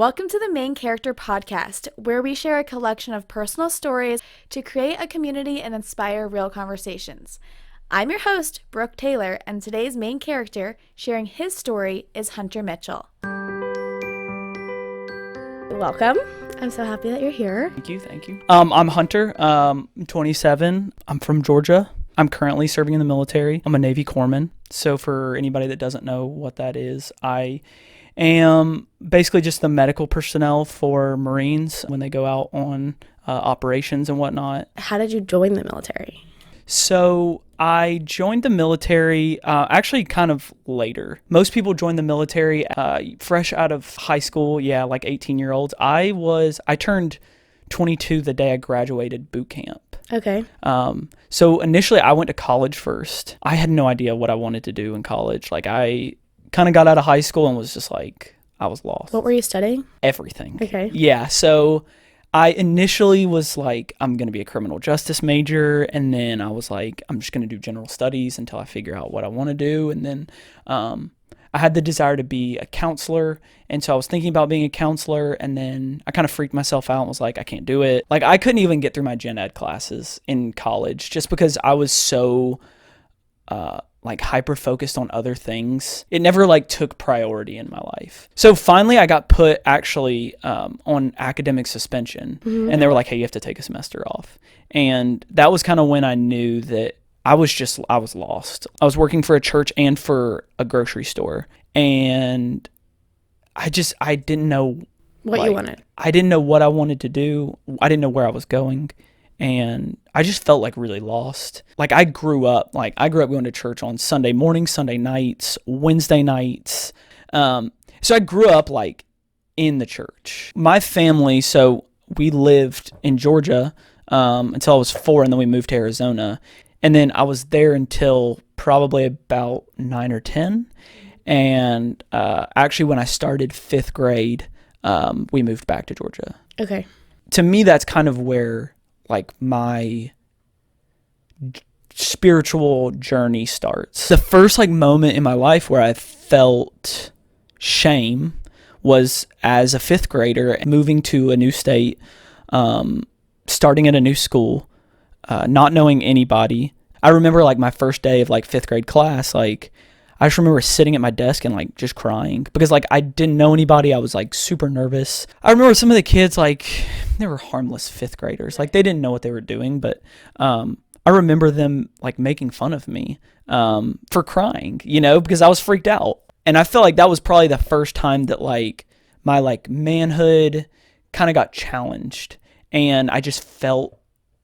Welcome to the Main Character Podcast, where we share a collection of personal stories to create a community and inspire real conversations. I'm your host, Brooke Taylor, and today's main character sharing his story is Hunter Mitchell. Welcome. I'm so happy that you're here. Thank you. I'm Hunter. I'm 27. I'm from Georgia. I'm currently serving in the military. I'm a Navy corpsman. So for anybody that doesn't know what that is, I am basically just the medical personnel for Marines when they go out on operations and whatnot. How did you join the military? So I joined the military actually kind of later. Most people join the military fresh out of high school, like 18-year-olds. I turned 22 the day I graduated boot camp. Okay. So initially I went to college first. I had no idea what I wanted to do in college. Like I kind of got out of high school and was just like, I was lost. What were you studying? Everything. Okay. Yeah. So I initially was like, I'm going to be a criminal justice major. And then I was like, I'm just going to do general studies until I figure out what I want to do. And then I had the desire to be a counselor. And so I was thinking about being a counselor. And then I kind of freaked myself out and was like, I can't do it. Like I couldn't even get through my gen ed classes in college just because I was so like hyper focused on other things. It never like took priority in my life. So finally I got put actually on academic suspension. Mm-hmm. And they were like, hey, you have to take a semester off. And that was kind of when I knew that I was lost. I was working for a church and for a grocery store. And I didn't know what you wanted. I didn't know what I wanted to do. I didn't know where I was going. And I just felt like really lost. Like I grew up going to church on Sunday mornings, Sunday nights, Wednesday nights. So I grew up like in the church. My family, so we lived in Georgia until I was 4, and then we moved to Arizona. And then I was there until probably about 9 or 10. And actually when I started 5th grade, we moved back to Georgia. Okay. To me, that's kind of where like my spiritual journey starts. The first like moment in my life where I felt shame was as a 5th grader moving to a new state, starting at a new school, not knowing anybody. I remember like my first day of like 5th grade class, like I just remember sitting at my desk and like just crying because like I didn't know anybody. I was like super nervous. I remember some of the kids, like they were harmless 5th graders. Like they didn't know what they were doing, but I remember them like making fun of me for crying, because I was freaked out. And I feel like that was probably the first time that like my like manhood kind of got challenged, and I just felt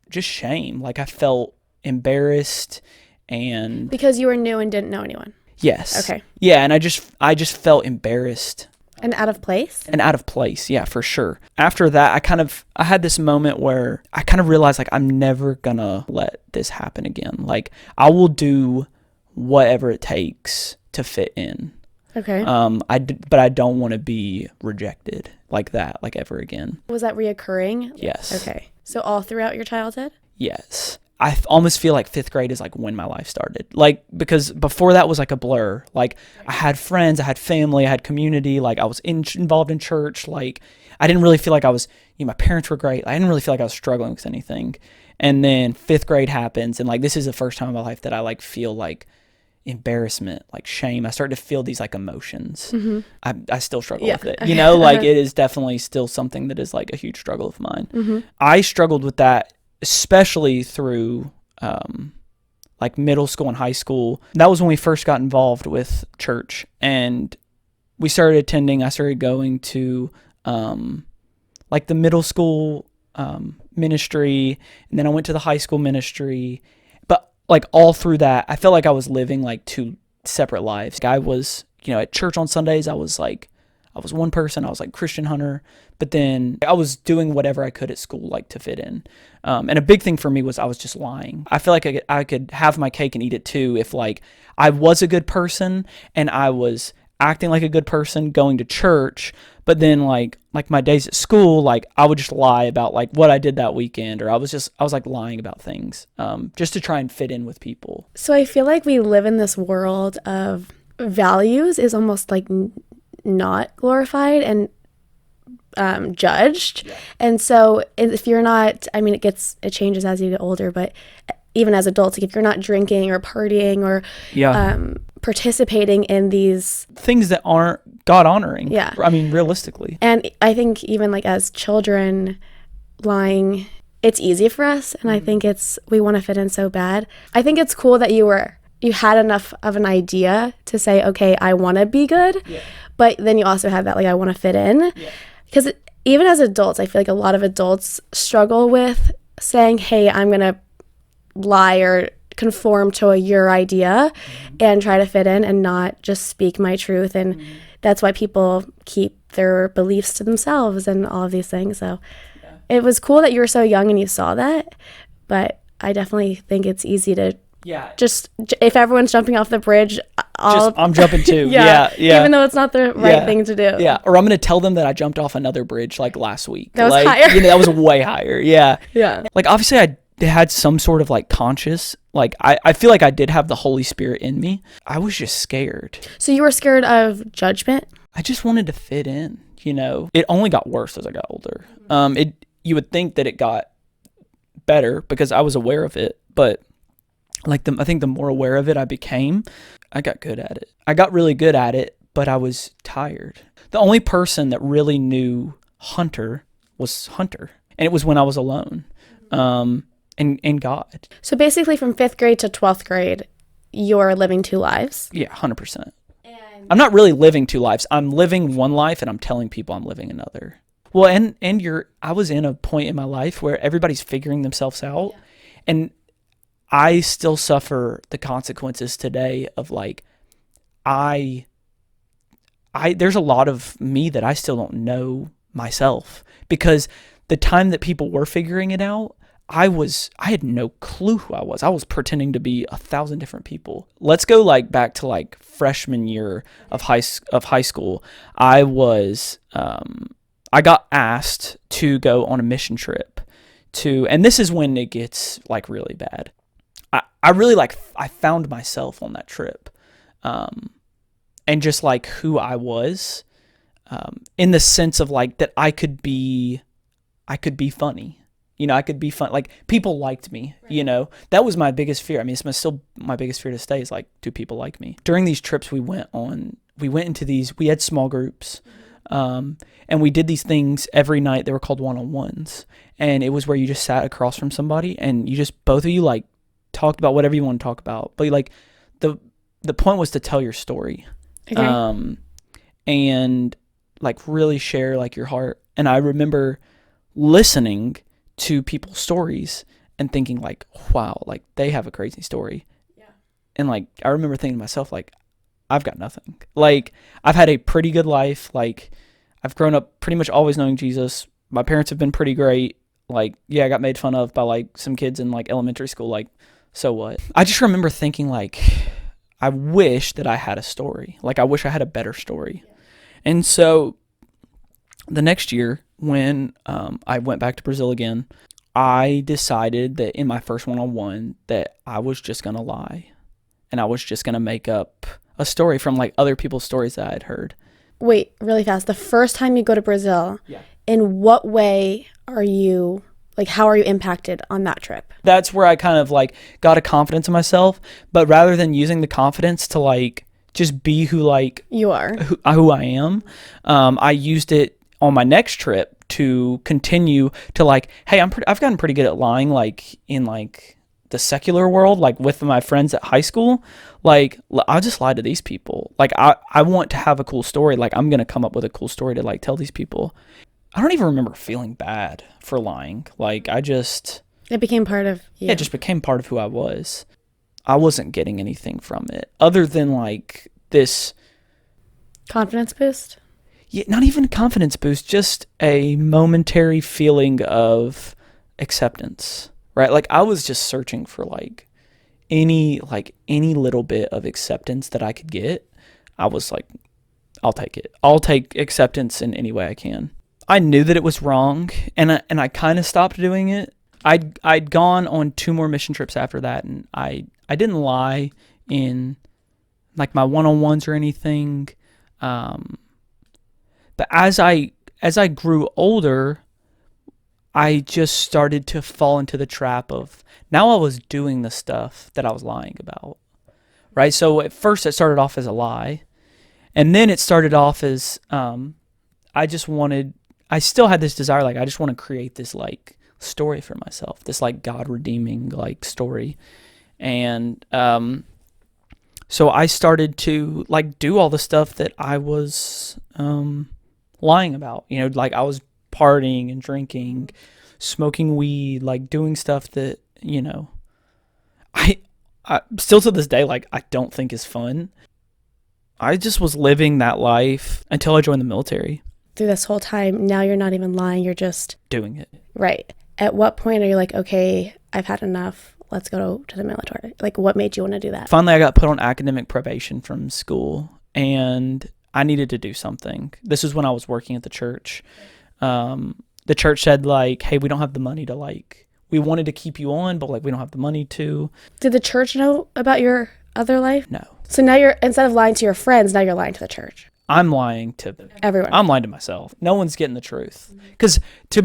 just shame. Like I felt embarrassed, and because you were new and didn't know anyone. Yes. Okay. Yeah, and I just felt embarrassed. And out of place? And out of place, yeah, for sure. After that, I had this moment where I kind of realized like I'm never gonna let this happen again. Like I will do whatever it takes to fit in. Okay. But I don't want to be rejected like that, like ever again. Was that reoccurring? Yes. Okay. So all throughout your childhood? Yes. I almost feel like 5th grade is like when my life started. Like, because before that was like a blur. Like I had friends, I had family, I had community. Like I was involved in church. Like I didn't really feel like I was, my parents were great. I didn't really feel like I was struggling with anything. And then 5th grade happens. And like, this is the first time in my life that I like feel like embarrassment, like shame. I started to feel these like emotions. Mm-hmm. I still struggle with it, like it is definitely still something that is like a huge struggle of mine. Mm-hmm. I struggled with that especially through like middle school and high school. That was when we first got involved with church, and I started going to like the middle school ministry, and then I went to the high school ministry. But like all through that, I felt like I was living like 2 separate lives. I was, at church on Sundays, I was one person. I was like Christian Hunter, but then I was doing whatever I could at school, like to fit in. And a big thing for me was I was just lying. I feel like I could have my cake and eat it too if like I was a good person and I was acting like a good person going to church, but then like my days at school, like I would just lie about like what I did that weekend, or I was like lying about things just to try and fit in with people. So I feel like we live in this world of values is almost like not glorified, and judged. And so if you're not, I mean, it changes as you get older, but even as adults, like if you're not drinking or partying or participating in these things that aren't God honoring. Yeah. I mean, realistically. And I think even like as children, lying, it's easy for us. And I think we want to fit in so bad. I think it's cool that you had enough of an idea to say, okay, I want to be good. Yeah. But then you also have that, like, I want to fit in. Yeah. Because even as adults, I feel like a lot of adults struggle with saying, hey, I'm going to lie or conform to your idea and try to fit in and not just speak my truth. And that's why people keep their beliefs to themselves and all of these things. So it was cool that you were so young and you saw that. But I definitely think it's easy to just, if everyone's jumping off the bridge, I'm jumping too. yeah. Even though it's not the right thing to do. Yeah. Or I'm going to tell them that I jumped off another bridge like last week. That was like, higher. That was way higher. Yeah. Yeah. Like obviously I had some sort of like conscious, like I feel like I did have the Holy Spirit in me. I was just scared. So you were scared of judgment? I just wanted to fit in, It only got worse as I got older. You would think that it got better because I was aware of it, but like I think the more aware of it I became, I got good at it. I got really good at it, but I was tired. The only person that really knew Hunter was Hunter, and it was when I was alone. And God. So basically from 5th grade to 12th grade, you're living two lives? Yeah, 100%. I'm not really living two lives. I'm living one life and I'm telling people I'm living another. Well, and I was in a point in my life where everybody's figuring themselves out. Yeah. And I still suffer the consequences today of like, there's a lot of me that I still don't know myself because the time that people were figuring it out, I had no clue who I was. I was pretending to be 1,000 different people. Let's go like back to like freshman year of high school. I got asked to go on a mission trip and this is when it gets like really bad. I found myself on that trip, and just like who I was, in the sense of like that I could be funny. I could be fun. Like people liked me, right. That was my biggest fear. I mean, it's still my biggest fear to stay is like, do people like me? During these trips we went into these, we had small groups, and we did these things every night. They were called one-on-ones. And it was where you just sat across from somebody and you just, both of you like talked about whatever you want to talk about. But like the point was to tell your story. Okay. And like really share like your heart. And I remember listening to people's stories and thinking like, wow, like they have a crazy story. Yeah. And like, I remember thinking to myself, like, I've got nothing. Like, I've had a pretty good life. Like, I've grown up pretty much always knowing Jesus. My parents have been pretty great. Like, yeah, I got made fun of by like some kids in like elementary school. Like, so what? I just remember thinking like, I wish that I had a story. Like, I wish I had a better story. Yeah. And so the next year, when I went back to Brazil again, I decided that in my first one-on-one that I was just going to lie. And I was just going to make up a story from like other people's stories that I had heard. Wait, really fast. The first time you go to Brazil, in what way are you, like, how are you impacted on that trip? That's where I kind of like got a confidence in myself. But rather than using the confidence to like just be who like you are, who I am, I used it on my next trip to continue to like, hey, I've gotten pretty good at lying, like in like the secular world, like with my friends at high school. Like, I'll just lie to these people. Like, I want to have a cool story. Like, I'm going to come up with a cool story to like tell these people. I don't even remember feeling bad for lying. Like, it became part of you. Yeah, it just became part of who I was. I wasn't getting anything from it other than like this confidence boost. Yeah, not even a confidence boost, just a momentary feeling of acceptance, right? Like I was just searching for like any little bit of acceptance that I could get. I was like, I'll take it. I'll take acceptance in any way I can. I knew that it was wrong, and I kind of stopped doing it. I'd gone on 2 more mission trips after that, and I didn't lie in like my one-on-ones or anything. But as I as I grew older, I just started to fall into the trap of now I was doing the stuff that I was lying about, right? So at first it started off as a lie, and then it started off as I still had this desire, like I just want to create this like story for myself, this like God redeeming like story, and so I started to like do all the stuff that I was lying about, like I was partying and drinking, smoking weed, like doing stuff that, I, I still to this day, like I don't think is fun. I just was living that life until I joined the military. Through this whole time, now you're not even lying, you're just doing it. Right. At what point are you like, okay, I've had enough, let's go to the military? Like, what made you want to do that? Finally, I got put on academic probation from school, and I needed to do something. This is when I was working at the church. The church said, like, hey, we don't have the money to, like, we wanted to keep you on, but, like, we don't have the money to. Did the church know about your other life? No. So now instead of lying to your friends, now you're lying to the church. I'm lying to everyone. I'm lying to myself. No one's getting the truth. Because to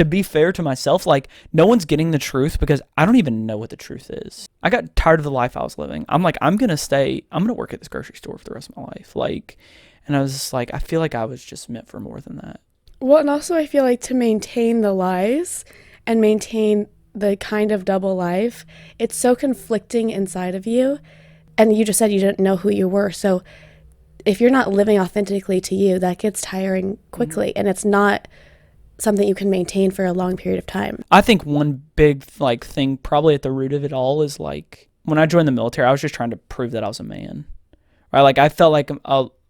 be fair to myself, like no one's getting the truth because I don't even know what the truth is. I got tired of the life I was living. I'm like, I'm going to work at this grocery store for the rest of my life. Like, and I was just like, I feel like I was just meant for more than that. Well, and also I feel like to maintain the lies and maintain the kind of double life, it's so conflicting inside of you. And you just said you didn't know who you were. So if you're not living authentically to you, that gets tiring quickly, and it's not something you can maintain for a long period of time. I think one big like thing probably at the root of it all is like when I joined the military, I was just trying to prove that I was a man. Right? Like I felt like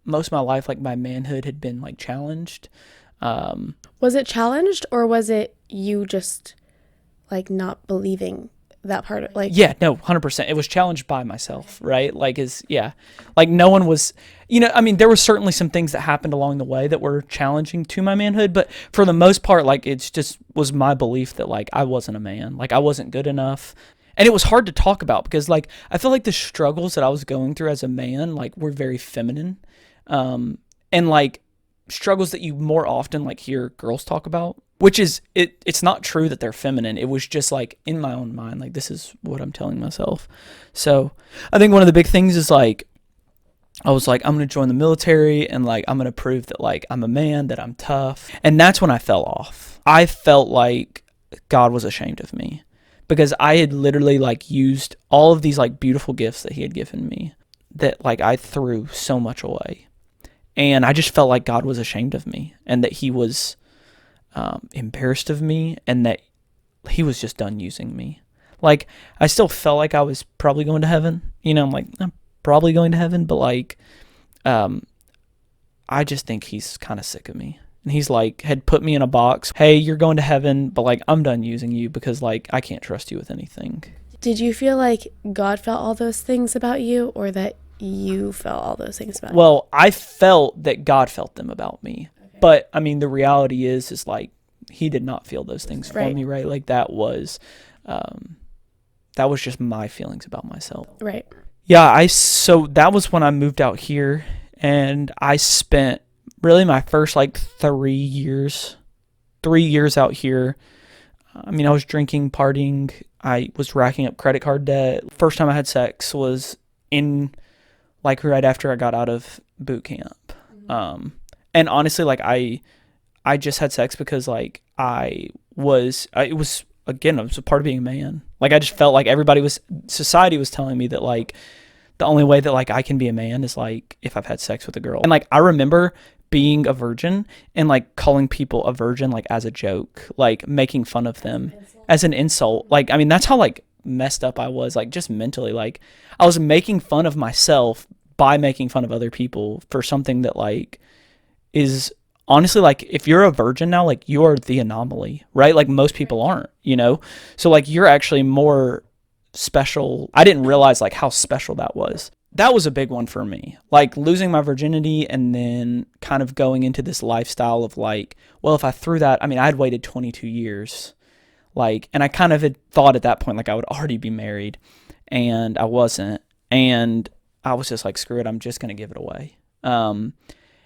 most of my life, like my manhood had been like challenged. Was it challenged, or was it you just like not believing that part of like? Yeah, no, 100%. It was challenged by myself, right? Like like no one was, I mean, there were certainly some things that happened along the way that were challenging to my manhood, but for the most part, like it's just was my belief that like I wasn't a man, like I wasn't good enough. And it was hard to talk about because like I feel like the struggles that I was going through as a man like were very feminine. And like struggles that you more often like hear girls talk about, which is it's not true that they're feminine. It was just like in my own mind, like this is what I'm telling myself. So I think one of the big things is like I was like, I'm going to join the military and like I'm going to prove that like I'm a man, that I'm tough. And that's when I fell off. I felt like God was ashamed of me because I had literally like used all of these like beautiful gifts that he had given me that like I threw so much away. And I just felt like God was ashamed of me and that he was embarrassed of me and that he was just done using me. Like, I still felt like I was probably going to heaven. I'm like, I'm probably going to heaven, but like, I just think he's kind of sick of me. And he's like, had put me in a box. Hey, you're going to heaven, but like, I'm done using you because like, I can't trust you with anything. Did you feel like God felt all those things about you, or that you felt all those things about you? Well, I felt that God felt them about me. Okay. But I mean, the reality is like, he did not feel those things for me, right? Like that was just my feelings about myself. Right. Yeah, so that was when I moved out here, and I spent really my first like 3 years out here. I mean, I was drinking, partying, I was racking up credit card debt. First time I had sex was in like right after I got out of boot camp. Mm-hmm. And honestly, like I just had sex because like it was a part of being a man. Like I just felt like society was telling me that like the only way that like I can be a man is like if I've had sex with a girl. And like I remember being a virgin and like calling people a virgin like as a joke, like making fun of them as an insult. Like I mean that's how like messed up I was, like just mentally. Like I was making fun of myself by making fun of other people for something that like is honestly, like if you're a virgin now, like you're the anomaly, right? Like most people aren't, so like you're actually more special. I didn't realize like how special that was. That was a big one for me, like losing my virginity and then kind of going into this lifestyle of like, well, if I threw that, I mean, I had waited 22 years, like, and I kind of had thought at that point, like I would already be married, and I wasn't. And I was just like, screw it, I'm just going to give it away.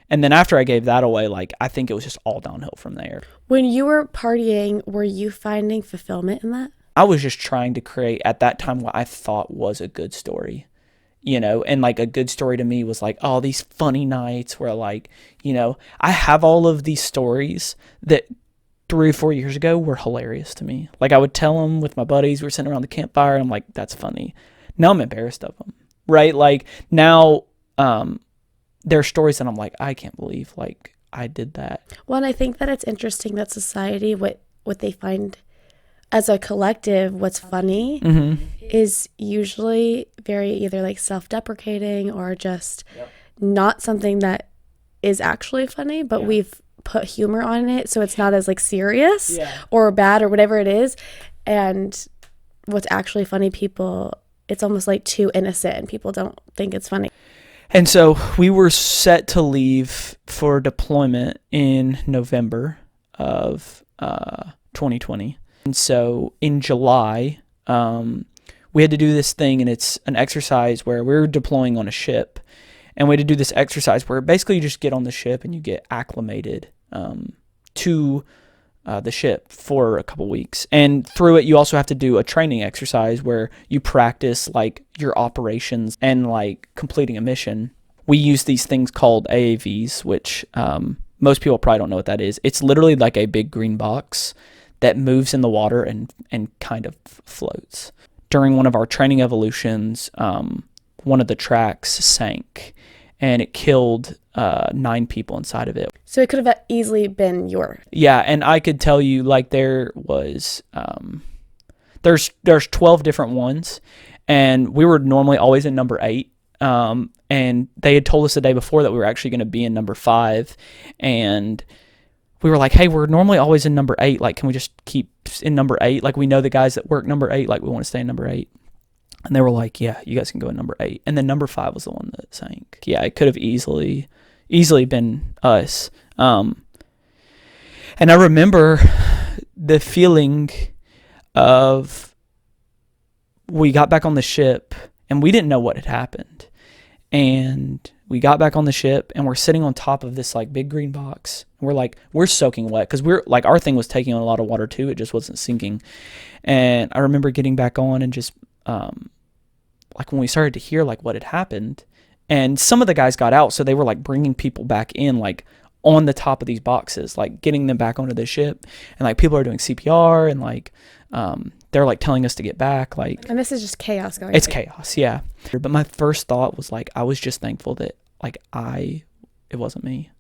And then after I gave that away, like, I think it was just all downhill from there. When you were partying, were you finding fulfillment in that? I was just trying to create at that time what I thought was a good story, and like a good story to me was like, oh, these funny nights where like, I have all of these stories that 3 or 4 years ago were hilarious to me. Like I would tell them with my buddies, we were sitting around the campfire and I'm like, that's funny. Now I'm embarrassed of them, right? Like now, there are stories that I'm like, I can't believe like I did that. Well, and I think that it's interesting that society, what they find as a collective, what's funny is usually very either like self-deprecating or just not something that is actually funny, but we've put humor on it so it's not as like serious or bad or whatever it is. And what's actually funny, it's almost like too innocent and people don't think it's funny. And so we were set to leave for deployment in November of 2020. And so in July, we had to do this thing, and it's an exercise where we're deploying on a ship. And we had to do this exercise where basically you just get on the ship and you get acclimated to the ship for a couple weeks. And through it, you also have to do a training exercise where you practice like your operations and like completing a mission. We use these things called AAVs, which most people probably don't know what that is. It's literally like a big green box that moves in the water and kind of floats. During one of our training evolutions, one of the tracks sank and it killed 9 people inside of it. So it could have easily been your. Yeah, and I could tell you like there was there's 12 different ones, and we were normally always in number 8. And they had told us the day before that we were actually going to be in number 5, and we were like, hey, we're normally always in number 8. Like, can we just keep in number 8? Like, we know the guys that work number 8. Like, we want to stay in number 8. And they were like, yeah, you guys can go in number 8. And then number 5 was the one that sank. Yeah, it could have easily been us. And I remember the feeling of we got back on the ship and we didn't know what had happened. And we got back on the ship and we're sitting on top of this like big green box. And we're soaking wet because we're like, our thing was taking on a lot of water too. It just wasn't sinking. And I remember getting back on and just, like when we started to hear like what had happened, and some of the guys got out. So they were like bringing people back in, like on the top of these boxes, like getting them back onto the ship. And like people are doing CPR and like, they're like telling us to get back. Like, and this is just chaos going on. It's chaos. Yeah. But my first thought was like, I was just thankful that like it wasn't me.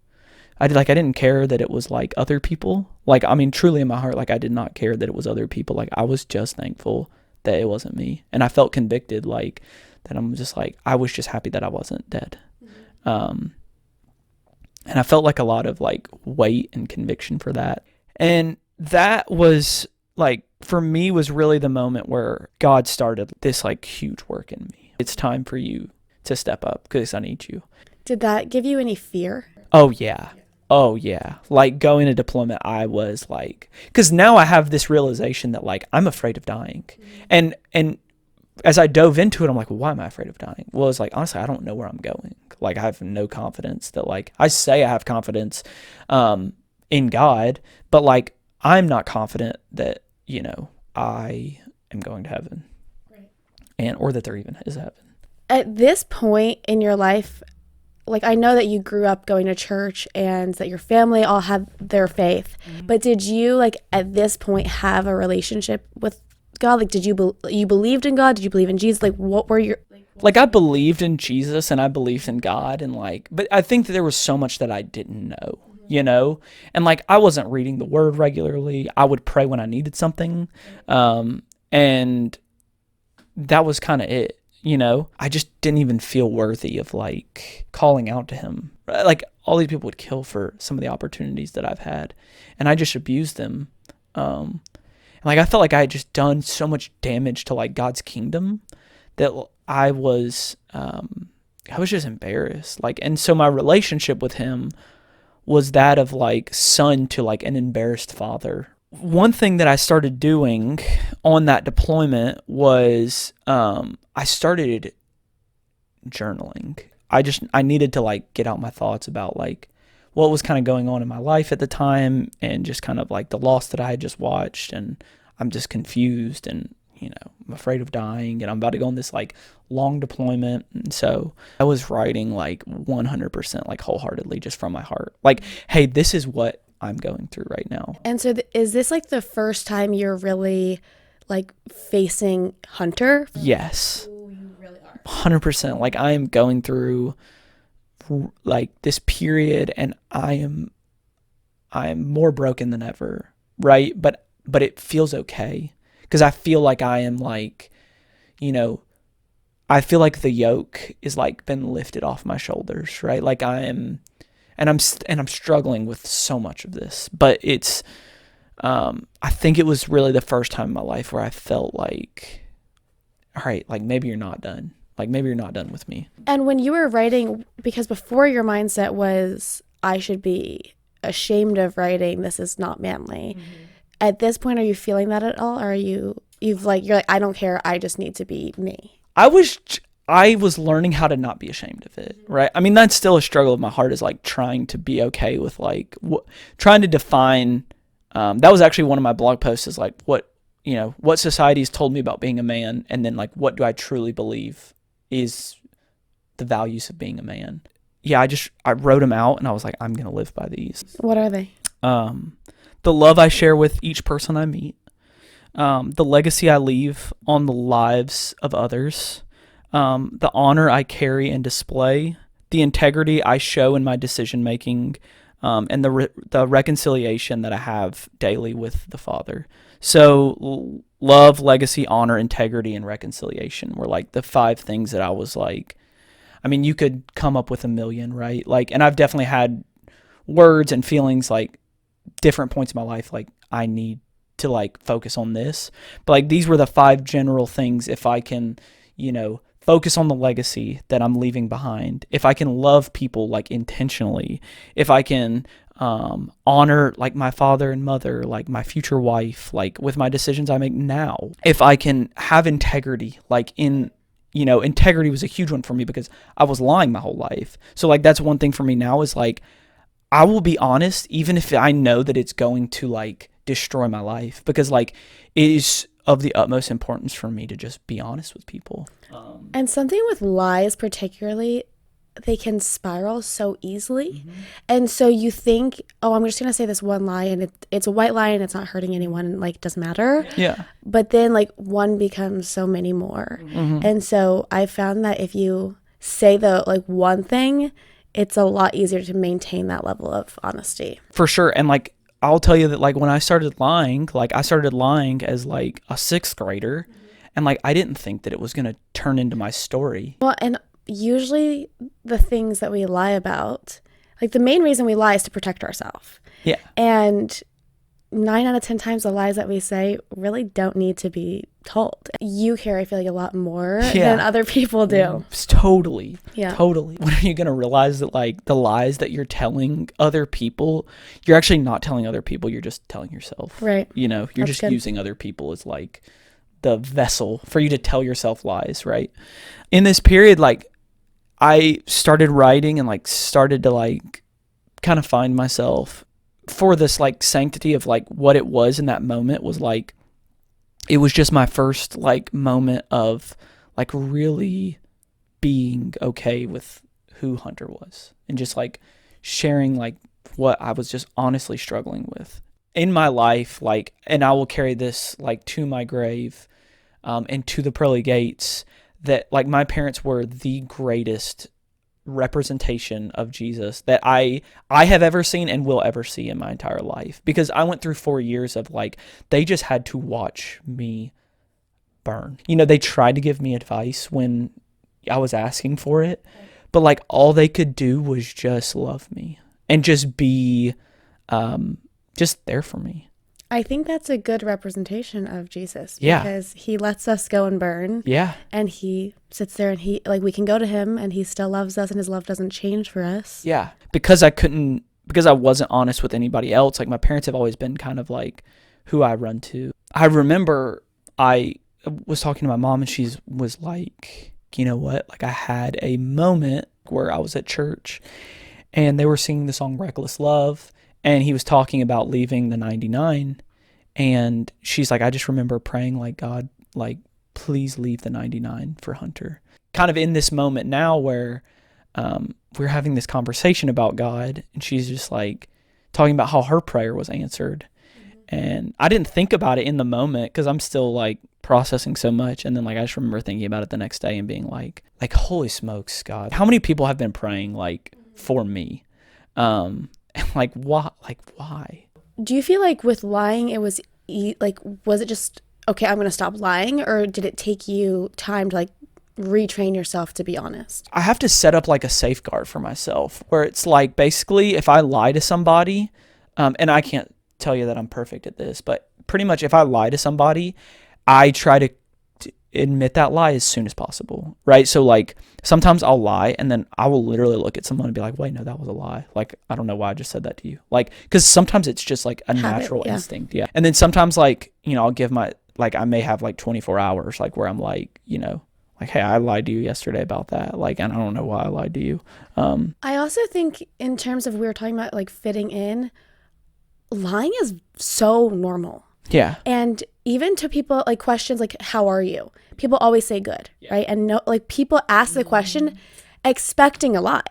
I didn't care that it was like other people. Like, I mean, truly in my heart, like I did not care that it was other people. Like I was just thankful that it wasn't me. And I felt convicted, like that I'm just like, I was just happy that I wasn't dead. And I felt like a lot of like weight and conviction for that. And that was like, for me, was really the moment where God started this like huge work in me. It's time for you to step up because I need you. Did that give you any fear? Oh yeah. Like going to deployment, I was like, because now I have this realization that like I'm afraid of dying. And as I dove into it, I'm like, well, why am I afraid of dying? Well, it's like, honestly, I don't know where I'm going. Like I have no confidence that like, I say I have confidence in God, but like I'm not confident that, I am going to heaven. Right. Or that there even is heaven. At this point in your life, like I know that you grew up going to church and that your family all had their faith, but did you like at this point have a relationship with God? Like, did you believed in God? Did you believe in Jesus? Like, what were your like? I believed in Jesus and I believed in God, and like, but I think that there was so much that I didn't know. And like I wasn't reading the word regularly. I would pray when I needed something, and that was kind of it. I just didn't even feel worthy of like calling out to him. Like all these people would kill for some of the opportunities that I've had, and I just abused them. And like I felt like I had just done so much damage to like God's kingdom that I was just embarrassed. Like, and so my relationship with him was that of like son to like an embarrassed father. One thing that I started doing on that deployment was I started journaling. I needed to like get out my thoughts about like what was kind of going on in my life at the time, and just kind of like the loss that I had just watched, and I'm just confused, and I'm afraid of dying, and I'm about to go on this like long deployment. And so I was writing like 100% like wholeheartedly just from my heart, like, hey, this is what I'm going through right now. And so is this like the first time you're really like facing Hunter? Yes. Ooh, you really are. 100%. Like, I am going through like this period, and I am more broken than ever, right? But it feels okay, because I feel like I am like, I feel like the yoke is like been lifted off my shoulders, right? Like I'm struggling with so much of this, but it's I think it was really the first time in my life where I felt like, all right, like maybe you're not done. Like maybe you're not done with me. And when you were writing, because before your mindset was, I should be ashamed of writing, this is not manly. Mm-hmm. At this point, are you feeling that at all? Or you're like, I don't care, I just need to be me? I was learning how to not be ashamed of it, right? I mean, that's still a struggle of my heart, is like trying to be okay with like trying to define. That was actually one of my blog posts, is like what society has told me about being a man, and then like what do I truly believe is the values of being a man. Yeah, I wrote them out, and I was like, I'm gonna live by these. What are they? The love I share with each person I meet, the legacy I leave on the lives of others, the honor I carry and display, the integrity I show in my decision making, and the reconciliation that I have daily with the Father. So love, legacy, honor, integrity, and reconciliation were like the 5 things that I was like, I mean, you could come up with a million, right? Like, and I've definitely had words and feelings like different points in my life, like I need to like focus on this, but like these were the 5 general things. If I can, focus on the legacy that I'm leaving behind, if I can love people like intentionally, if I can honor like my father and mother, like my future wife, like with my decisions I make now, if I can have integrity, like integrity was a huge one for me because I was lying my whole life. So like that's one thing for me now, is like I will be honest even if I know that it's going to like destroy my life, because like it is of the utmost importance for me to just be honest with people. And something with lies particularly, they can spiral so easily. Mm-hmm. And so you think, oh, I'm just going to say this one lie, and it's a white lie, and it's not hurting anyone, and like doesn't matter. Yeah. But then like one becomes so many more. Mm-hmm. And so I found that if you say the like one thing, it's a lot easier to maintain that level of honesty. For sure. And like, I'll tell you that like when I started lying, like I started lying as like a 6th grader. Mm-hmm. And like, I didn't think that it was going to turn into my story. Well, and usually the things that we lie about, like the main reason we lie is to protect ourselves. Yeah. And 9 out of 10 times the lies that we say really don't need to be told. You care, I feel like, a lot more than other people do. Totally. Yeah. Totally. When are you going to realize that like the lies that you're telling other people, you're actually not telling other people, you're just telling yourself. Right. You're That's just good. using other people as like the vessel for you to tell yourself lies, right? In this period, like I started writing and like started to like kind of find myself for this like sanctity of like what it was in that moment was like, it was just my first like moment of like really being okay with who Hunter was, and just like sharing like what I was just honestly struggling with in my life. Like, and I will carry this like to my grave, and to the pearly gates, that like my parents were the greatest representation of Jesus that I have ever seen and will ever see in my entire life, because I went through 4 years of like, they just had to watch me burn. They tried to give me advice when I was asking for it, but like all they could do was just love me and just be just there for me. I think that's a good representation of Jesus, Yeah. because he lets us go and burn. Yeah. And he sits there and he, like, we can go to him and he still loves us and his love doesn't change for us. Yeah. Because I wasn't honest with anybody else. Like my parents have always been kind of like who I run to. I remember I was talking to my mom and she was like, you know what? Like I had a moment where I was at church and they were singing the song Reckless Love, and he was talking about leaving the 99, and she's like, I just remember praying like, God, like, please leave the 99 for Hunter. Kind of in this moment now where we're having this conversation about God, and she's just like talking about how her prayer was answered. And I didn't think about it in the moment because I'm still like processing so much. And then like I just remember thinking about it the next day and being like holy smokes, God, how many people have been praying like for me? And like why? Do you feel like with lying it was was it just okay, I'm going to stop lying, or did it take you time to like retrain yourself to be honest? I have to set up like a safeguard for myself where it's like basically if I lie to somebody, and I can't tell you that I'm perfect at this, but pretty much if I lie to somebody, I try to admit that lie as soon as possible, right? So like sometimes I'll lie and then I will literally look at someone and be like, wait, no, that was a lie. Like, I don't know why I just said that to you. Like, because sometimes it's just like a natural instinct. Yeah. And then sometimes like, I'll give I may have like 24 hours, like where I'm like, like, hey, I lied to you yesterday about that. Like, and I don't know why I lied to you. I also think in terms of, we were talking about like fitting in, lying is so normal. Yeah. And even to people, like questions like, how are you? People always say good, right? And no, like people ask the question expecting a lie.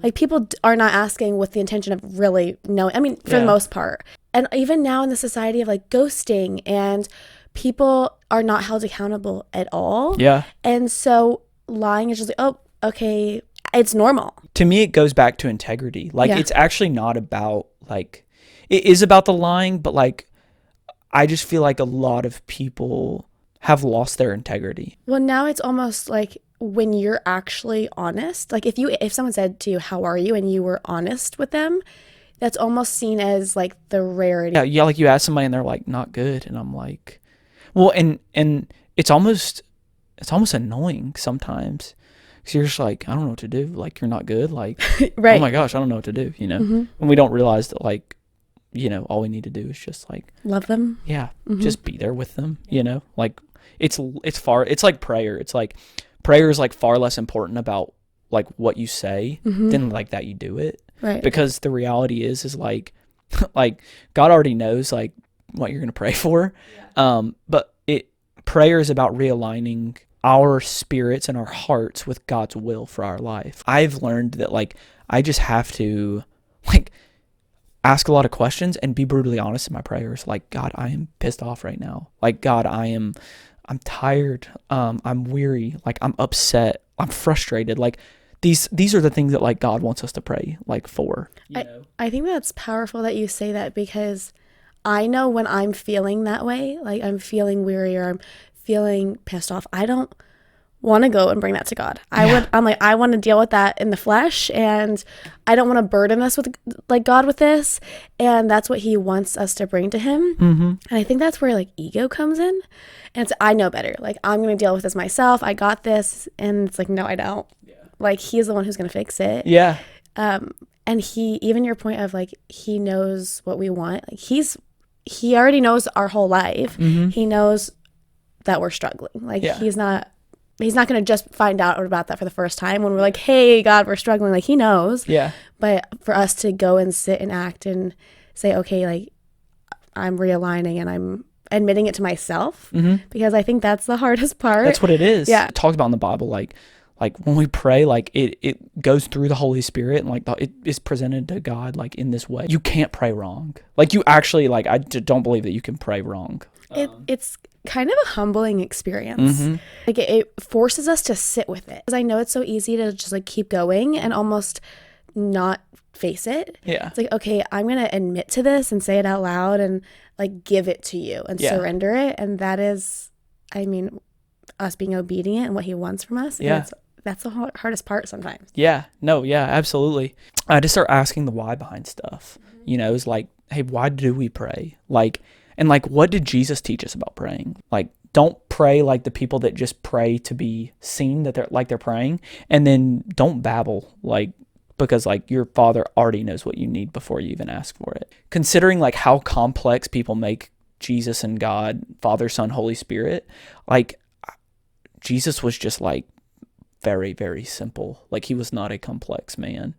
Like people are not asking with the intention of really knowing. I mean, for the most part. And even now in the society of like ghosting, and people are not held accountable at all. Yeah. And so lying is just like, oh, okay, it's normal. To me, it goes back to integrity. Like it's actually not about like, it is about the lying, but like, I just feel like a lot of people have lost their integrity. Well, now it's almost like when you're actually honest, like if someone said to you, how are you? And you were honest with them, that's almost seen as like the rarity. Yeah. Like you ask somebody and they're like, not good. And I'm like, well, and it's almost annoying sometimes. Because you're just like, I don't know what to do. Like, you're not good. Like, right. Oh my gosh, I don't know what to do, And we don't realize that like, all we need to do is just like love them. Yeah. Just be there with them, like it's like prayer. It's like prayer is like far less important about like what you say than like that you do it. Right. Because the reality is like, like God already knows like what you're going to pray for. Yeah. But prayer is about realigning our spirits and our hearts with God's will for our life. I've learned that like, I just have to like, ask a lot of questions and be brutally honest in my prayers. Like, God, I am pissed off right now. Like, God, I'm tired. I'm weary. Like, I'm upset. I'm frustrated. Like, these are the things that like God wants us to pray like for. I think that's powerful that you say that, because I know when I'm feeling that way, like I'm feeling weary or I'm feeling pissed off, I don't want to go and bring that to God. I'm like, I want to deal with that in the flesh, and I don't want to burden us with like God with this. And that's what he wants us to bring to him. And I think that's where like ego comes in, and it's, I know better. Like, I'm going to deal with this myself. I got this. And it's like, no, I don't. Like, he's the one who's going to fix it. Yeah. And he, even your point of like, he knows what we want. Like he already knows our whole life. He knows that we're struggling. Like he's not going to just find out about that for the first time when we're like, hey, God, we're struggling. Like, he knows. Yeah. But for us to go and sit and act and say, okay, like, I'm realigning and I'm admitting it to myself, because I think that's the hardest part. That's what it is. Yeah. It talks about in the Bible, like when we pray, like it goes through the Holy Spirit, and like it is presented to God like in this way. You can't pray wrong. Like, you actually, like, I don't believe that you can pray wrong. It's kind of a humbling experience. Like, it forces us to sit with it, because I know it's so easy to just like keep going and almost not face it. Yeah. It's like, okay, I'm going to admit to this and say it out loud and like give it to you and surrender it. And that is, I mean, us being obedient and what he wants from us. Yeah. That's the hardest part sometimes. Yeah. No, yeah, absolutely. I just start asking the why behind stuff. It's like, hey, why do we pray? Like, and like, what did Jesus teach us about praying? Like, don't pray like the people that just pray to be seen that they're praying, and then don't babble, like, because like your Father already knows what you need before you even ask for it. Considering like how complex people make Jesus and God, Father, Son, Holy Spirit, like Jesus was just like very, very simple. Like, he was not a complex man,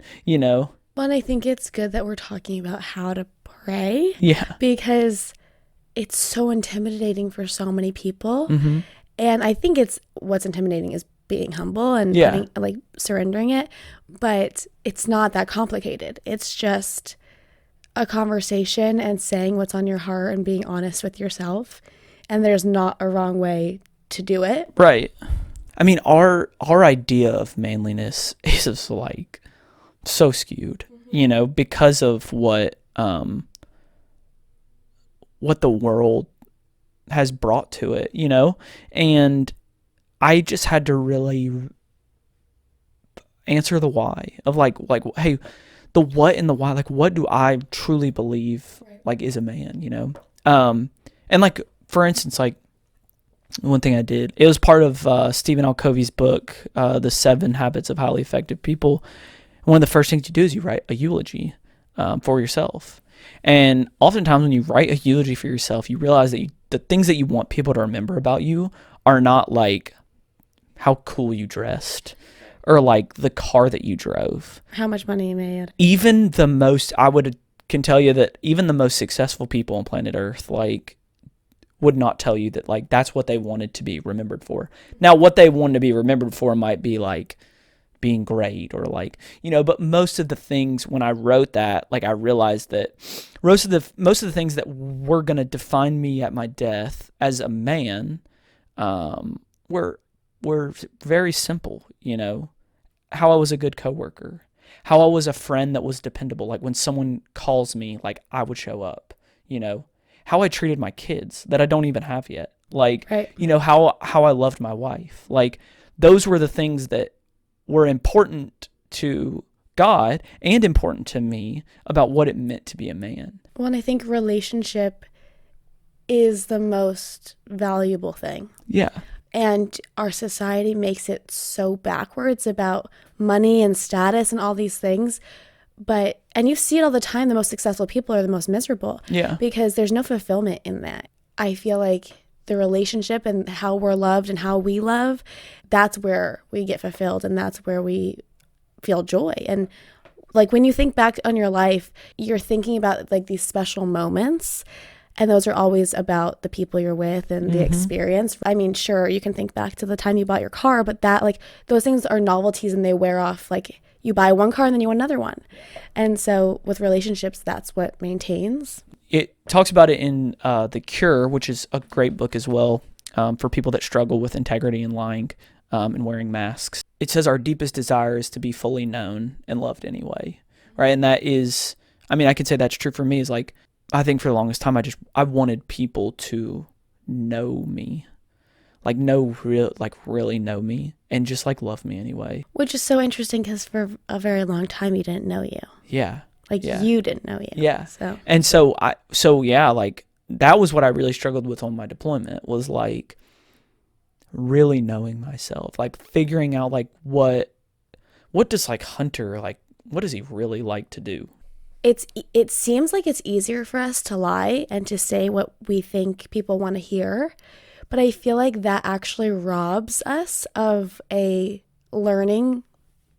Well, and I think it's good that we're talking about how to pray Yeah. because it's so intimidating for so many people. Mm-hmm. And I think what's intimidating is being humble and Yeah. surrendering it. But it's not that complicated. It's just a conversation and saying what's on your heart and being honest with yourself. And there's not a wrong way to do it. Right. I mean, our idea of manliness is just like so skewed, you know, because of what the world has brought to it, you know? And I just had to really answer the why of like hey, the what and the why, like what do I truly believe like is a man, you know? And like for instance, like one thing I did, it was part of Stephen L. Covey's book, The 7 Habits of Highly Effective People. One of the first things you do is you write a eulogy for yourself. And oftentimes when you write a eulogy for yourself, you realize that the things that you want people to remember about you are not like how cool you dressed or like the car that you drove. How much money you made. Even the most, can tell you that even the most successful people on planet Earth, like, would not tell you that like that's what they wanted to be remembered for. Now, what they wanted to be remembered for might be like being great or like, you know, but most of the things when I wrote that, like I realized that most of the things that were going to define me at my death as a man were very simple, you know, how I was a good coworker, how I was a friend that was dependable. Like when someone calls me, like I would show up, you know, how I treated my kids that I don't even have yet. Like, right. You know, how I loved my wife. Like those were the things that were important to God and important to me about what it meant to be a man. Well, and I think relationship is the most valuable thing. Yeah. And our society makes it so backwards about money and status and all these things. And you see it all the time, the most successful people are the most miserable. Yeah. Because there's no fulfillment in that. I feel like the relationship and how we're loved and how we love, that's where we get fulfilled and that's where we feel joy. And like when you think back on your life, you're thinking about like these special moments. And those are always about the people you're with and the experience. I mean, sure, you can think back to the time you bought your car, but that like those things are novelties and they wear off. Like you buy one car and then you want another one. And so with relationships, that's what maintains. It talks about it in The Cure, which is a great book as well for people that struggle with integrity and lying and wearing masks. It says our deepest desire is to be fully known and loved anyway, right? And that is, I mean, I could say that's true for me. Is like, I think for the longest time, I wanted people to know me, like really know me and just like love me anyway. Which is so interesting because for a very long time, you didn't know you. Yeah. You didn't know you. Yeah. So yeah, like that was what I really struggled with on my deployment was like really knowing myself, like figuring out like what does like Hunter, like what does he really like to do? It seems like it's easier for us to lie and to say what we think people want to hear, but I feel like that actually robs us of a learning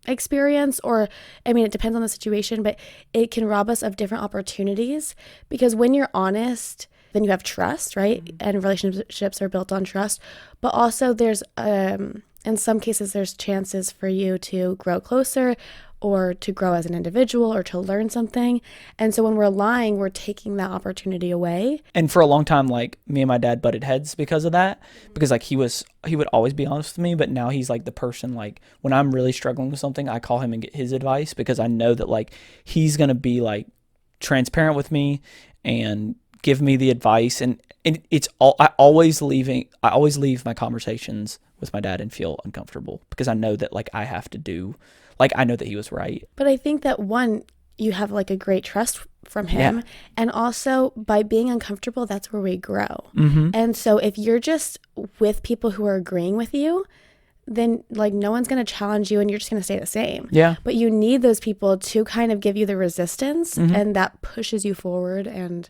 experience, or I mean it depends on the situation, but it can rob us of different opportunities because when you're honest, then you have trust, right? And relationships are built on trust, but also there's in some cases there's chances for you to grow closer or to grow as an individual or to learn something. And so when we're lying, we're taking that opportunity away. And for a long time, like me and my dad butted heads because of that, because like he would always be honest with me, but now he's like the person, like when I'm really struggling with something, I call him and get his advice because I know that like he's going to be like transparent with me and give me the advice. And it's all, I always leave my conversations with my dad and feel uncomfortable because I know that like I have to do, like I know that he was right. But I think that one, you have like a great trust from him. Yeah. And also by being uncomfortable, that's where we grow. Mm-hmm. And so if you're just with people who are agreeing with you, then like no one's going to challenge you and you're just going to stay the same. Yeah. But you need those people to kind of give you the resistance and that pushes you forward and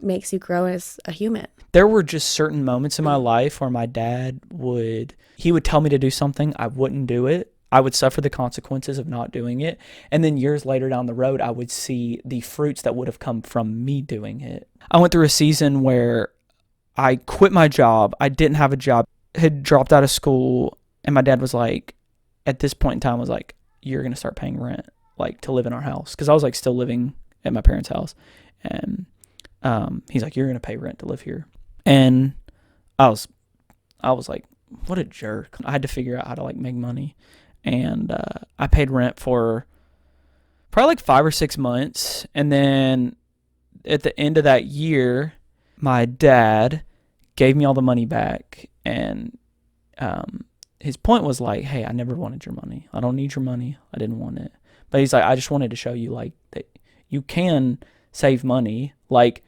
makes you grow as a human. There were just certain moments in my life where my dad would tell me to do something, I wouldn't do it. I would suffer the consequences of not doing it. And then years later down the road, I would see the fruits that would have come from me doing it. I went through a season where I quit my job. I didn't have a job, had dropped out of school. And my dad was like, at this point in time, was like, you're going to start paying rent, like to live in our house. Cause I was like still living at my parents' house. And he's like, you're going to pay rent to live here. And I was like, what a jerk. I had to figure out how to like make money. And I paid rent for probably like 5 or 6 months. And then at the end of that year, my dad gave me all the money back. And his point was like, hey, I never wanted your money. I don't need your money. I didn't want it. But he's like, I just wanted to show you like that you can save money, like,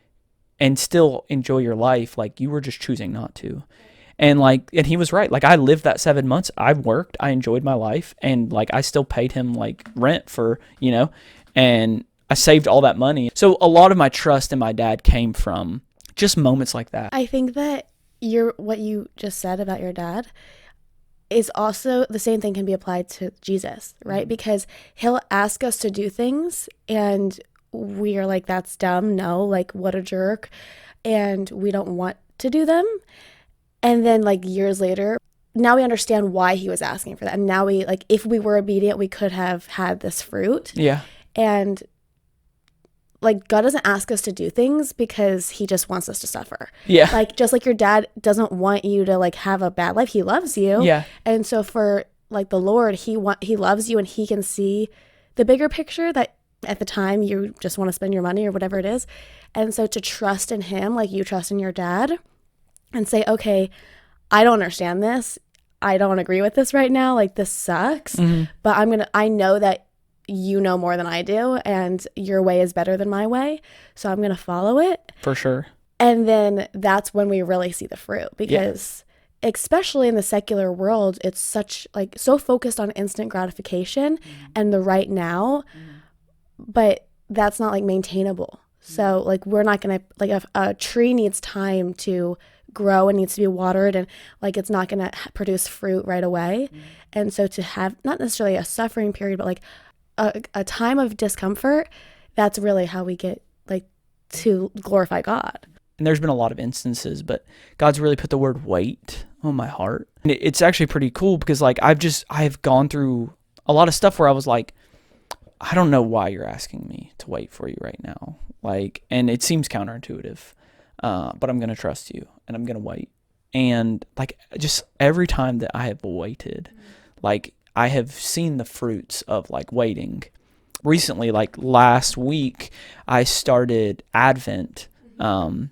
and still enjoy your life. Like, you were just choosing not to. And like, and he was right. Like, I lived that 7 months. I worked, I enjoyed my life, and like, I still paid him like rent for, and I saved all that money. So a lot of my trust in my dad came from just moments like that. I think that what you just said about your dad is also the same thing can be applied to Jesus, right? Because he'll ask us to do things and we are like, that's dumb. No, like, what a jerk. And we don't want to do them. And then like years later, now we understand why he was asking for that. And now we like, if we were obedient, we could have had this fruit. Yeah. And like, God doesn't ask us to do things because he just wants us to suffer. Yeah. Like, just like your dad doesn't want you to like have a bad life. He loves you. Yeah. And so for like the Lord, he loves you and he can see the bigger picture that at the time you just want to spend your money or whatever it is. And so to trust in him, like you trust in your dad and say, okay, I don't understand this. I don't agree with this right now. Like, this sucks, but I know that you know more than I do and your way is better than my way. So I'm going to follow it. For sure. And then that's when we really see the fruit because especially in the secular world, it's so focused on instant gratification and the right now, but that's not like maintainable. So like, we're not going to like a tree needs time to grow and needs to be watered and like, it's not going to produce fruit right away. And so to have not necessarily a suffering period, but like a time of discomfort, that's really how we get like to glorify God. And there's been a lot of instances, but God's really put the word wait on my heart. And it's actually pretty cool because like I've gone through a lot of stuff where I was like, I don't know why you're asking me to wait for you right now. Like, and it seems counterintuitive, but I'm going to trust you and I'm going to wait. And like, just every time that I have waited, like, I have seen the fruits of like waiting. Recently, like last week, I started Advent, and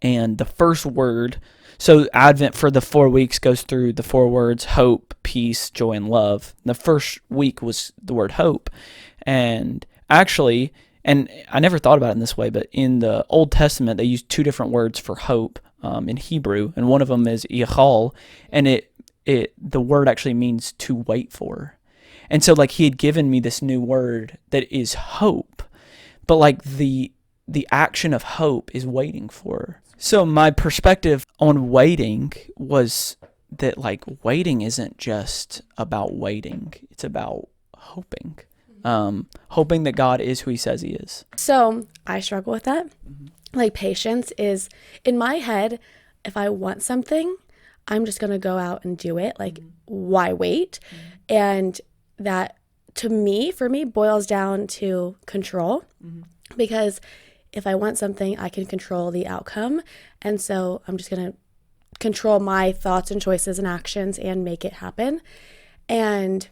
the first word, so Advent for the 4 weeks goes through the 4 words, hope, peace, joy, and love. The first week was the word hope. And actually, and I never thought about it in this way, but in the Old Testament, they use 2 different words for hope in Hebrew, and one of them is yachal, and the word actually means to wait for. And so like he had given me this new word that is hope, but like the action of hope is waiting for. So my perspective on waiting was that like waiting isn't just about waiting, it's about hoping. Hoping that God is who he says he is. So I struggle with that. Like, patience is in my head, if I want something, I'm just going to go out and do it. Like, why wait? And that, for me, boils down to control. Because if I want something, I can control the outcome. And so I'm just going to control my thoughts and choices and actions and make it happen. And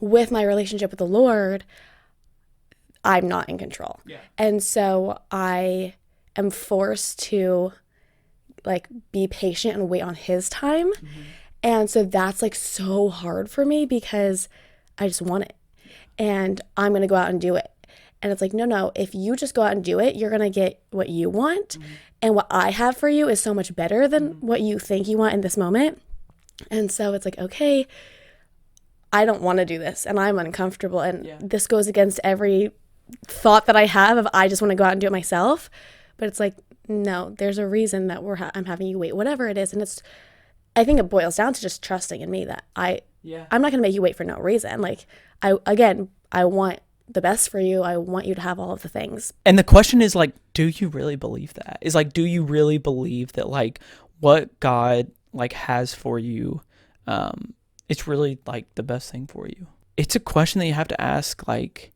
with my relationship with the Lord, I'm not in control. Yeah. And so I am forced to like be patient and wait on his time. And so that's like so hard for me because I just want it and I'm going to go out and do it. And it's like, no, if you just go out and do it, you're going to get what you want. And what I have for you is so much better than what you think you want in this moment. And so it's like, okay, I don't want to do this and I'm uncomfortable. And this goes against every thought that I have of I just want to go out and do it myself. But it's like, no, there's a reason that I'm having you wait, whatever it is. And I think it boils down to just trusting in me that I'm not going to make you wait for no reason. Like, I want the best for you. I want you to have all of the things. And the question is, like, do you really believe that? Is like, do you really believe that, like, what God, like, has for you, it's really, like, the best thing for you? It's a question that you have to ask, like,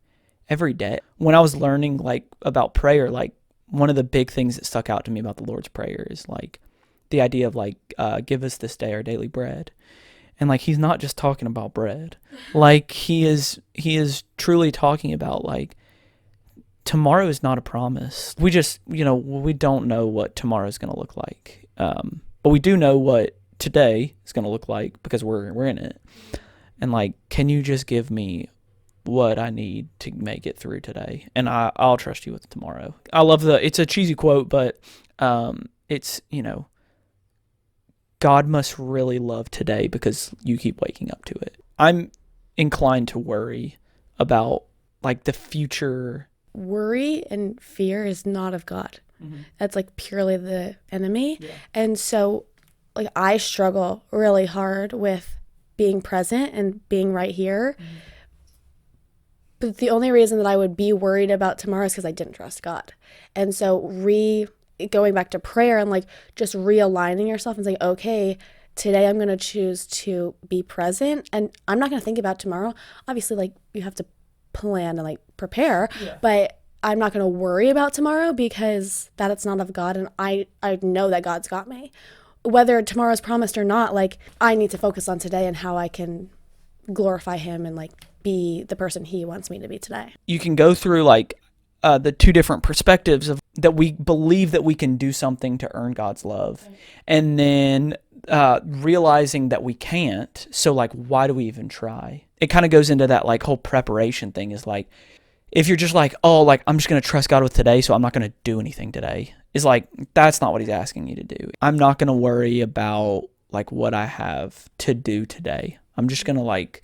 every day. When I was learning, like, about prayer, like, one of the big things that stuck out to me about the Lord's Prayer is, like, the idea of, like, give us this day our daily bread. And, like, he's not just talking about bread. Like, he is truly talking about, like, tomorrow is not a promise. We just, we don't know what tomorrow is going to look like. But we do know what today is going to look like because we're in it. And, like, can you just give me what I need to make it through today? And I'll trust you with tomorrow. I love it's a cheesy quote, but it's, God must really love today because you keep waking up to it. I'm inclined to worry about, like, the future. Worry and fear is not of God. Mm-hmm. That's, like, purely the enemy. Yeah. And so, like, I struggle really hard with being present and being right here. Mm-hmm. But the only reason that I would be worried about tomorrow is because I didn't trust God. And so going back to prayer and, like, just realigning yourself and saying, okay, today I'm going to choose to be present and I'm not going to think about tomorrow. Obviously, like, you have to plan and, like, prepare, but I'm not going to worry about tomorrow because it's not of God. And I know that God's got me. Whether tomorrow's promised or not, like, I need to focus on today and how I can glorify him and, like, be the person he wants me to be today. You can go through, like, the two different perspectives of that we believe that we can do something to earn God's love, right. And then realizing that we can't. So, like, why do we even try? It kind of goes into that, like, whole preparation thing is, like, if you're just like, oh, like, I'm just going to trust God with today, so I'm not going to do anything today, is like, that's not what he's asking you to do. I'm not going to worry about, like, what I have to do today. I'm just going to, like,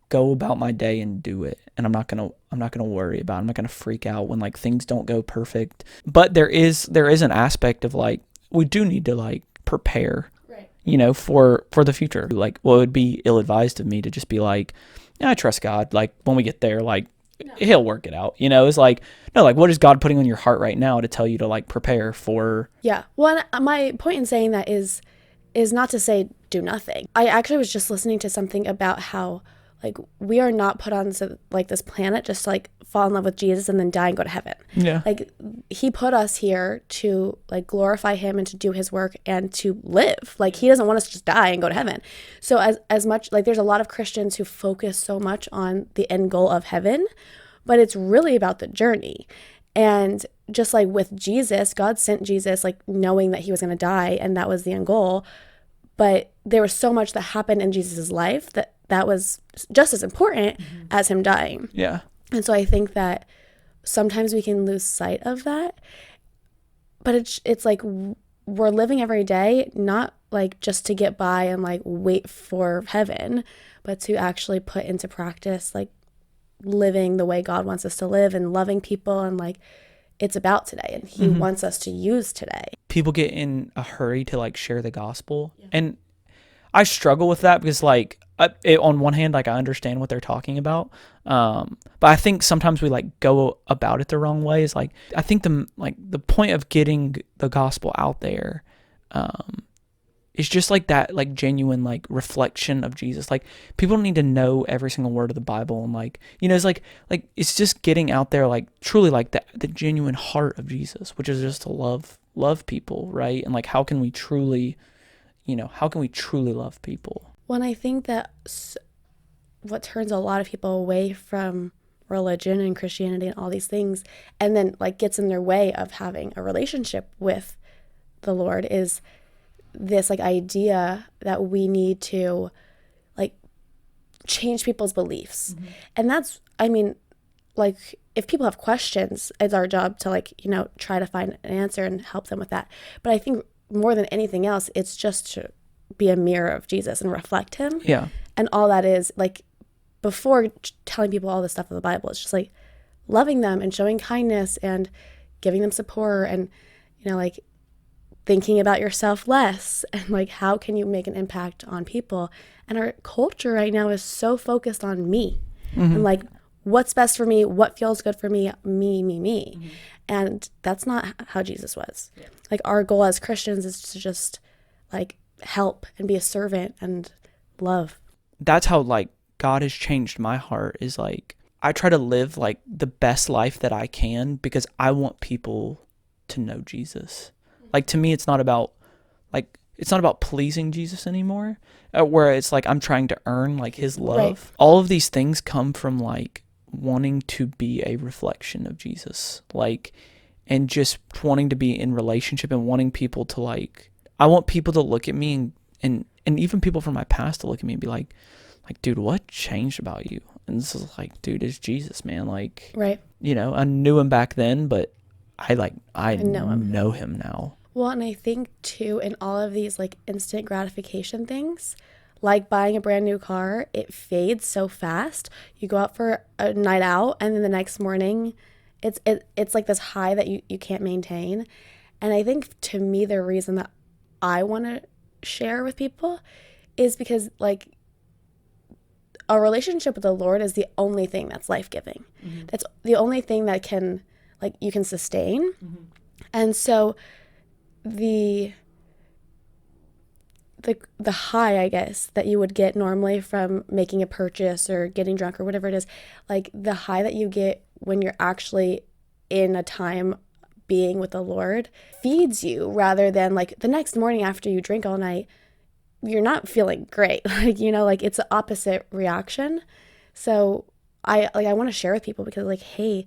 go about my day and do it. And I'm not going to worry about it. I'm not going to freak out when, like, things don't go perfect. But there is an aspect of, like, we do need to, like, prepare, right, for the future. Like, well, it would be ill-advised of me to just be like, yeah, I trust God. Like, when we get there, like, no, he'll work it out. It's like, no, like, what is God putting on your heart right now to tell you to, like, prepare for? Yeah. Well, my point in saying that is not to say do nothing. I actually was just listening to something about how, like, we are not put on like this planet just to, like, fall in love with Jesus and then die and go to heaven. Yeah. Like, he put us here to, like, glorify him and to do his work and to live. Like, he doesn't want us to just die and go to heaven. So as much, like, there's a lot of Christians who focus so much on the end goal of heaven, but it's really about the journey. And just like with Jesus, God sent Jesus, like, knowing that he was going to die and that was the end goal. But there was so much that happened in Jesus' life that was just as important as him dying. Yeah. And so I think that sometimes we can lose sight of that. But it's like we're living every day, not, like, just to get by and, like, wait for heaven, but to actually put into practice, like, living the way God wants us to live and loving people, and, like, it's about today and he wants us to use today. People get in a hurry to, like, share the gospel. Yeah. And I struggle with that because, like, on one hand, like, I understand what they're talking about. But I think sometimes we, like, go about it the wrong way. Is, like, I think the point of getting the gospel out there, is just, like, that, like, genuine, like, reflection of Jesus. Like, people don't need to know every single word of the Bible, and, like, it's like it's just getting out there, like, truly, like, the genuine heart of Jesus, which is just to love people, right? And, like, how can we truly love people? Well, and I think that what turns a lot of people away from religion and Christianity and all these things, and then, like, gets in their way of having a relationship with the Lord, is this, like, idea that we need to, like, change people's beliefs. And that's, I mean, like, if people have questions, it's our job to, like, try to find an answer and help them with that. But I think more than anything else, it's just to be a mirror of Jesus and reflect him. Yeah. And all that is, like, before telling people all this stuff of the Bible, it's just, like, loving them and showing kindness and giving them support and, like, thinking about yourself less, and like how can you make an impact on people. And our culture right now is so focused on me and like what's best for me, what feels good for me, me. And that's not how Jesus was. Like our goal as Christians is to just like help and be a servant and love. That's how like God has changed my heart, is like I try to live like the best life that I can because I want people to know Jesus. Like to me, it's not about pleasing Jesus anymore, where it's like I'm trying to earn like his love. Right. All of these things come from like wanting to be a reflection of Jesus, like, and just wanting to be in relationship and wanting people to like, I want people to look at me and even people from my past to look at me and be like, dude, what changed about you? And this is like, dude, it's Jesus, man. Like, right. You know, I knew him back then, but I know him now. Well, and I think too, in all of these like instant gratification things, like buying a brand new car, it fades so fast. You go out for a night out, and then the next morning, it's like this high that you can't maintain. And I think to me, the reason that I want to share with people is because like a relationship with the Lord is the only thing that's life-giving. That's the only thing that can like you can sustain. And so the high, I guess, that you would get normally from making a purchase or getting drunk or whatever it is, like the high that you get when you're actually in a time being with the Lord feeds you, rather than like the next morning after you drink all night, you're not feeling great. Like, you know, like it's the opposite reaction. So I want to share with people because like, hey,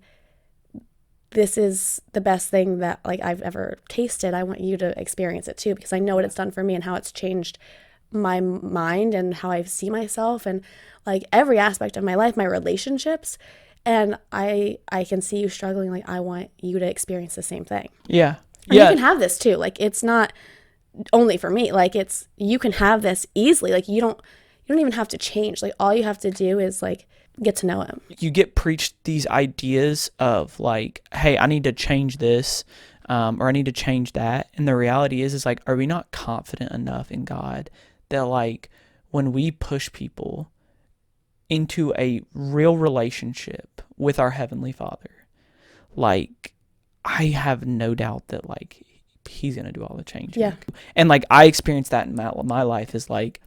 this is the best thing that like I've ever tasted. I want you to experience it too, because I know what it's done for me and how it's changed my mind and how I see myself and like every aspect of my life, my relationships. And I can see you struggling. Like I want you to experience the same thing. Yeah. And you can have this too. Like it's not only for me. Like you can have this easily. Like you don't even have to change. Like all you have to do is like get to know him. You get preached these ideas of like, hey, I need to change this, or I need to change that. And the reality is like, are we not confident enough in God that like when we push people into a real relationship with our Heavenly Father, like I have no doubt that like he's going to do all the changing. Yeah. And like I experienced that in my life is like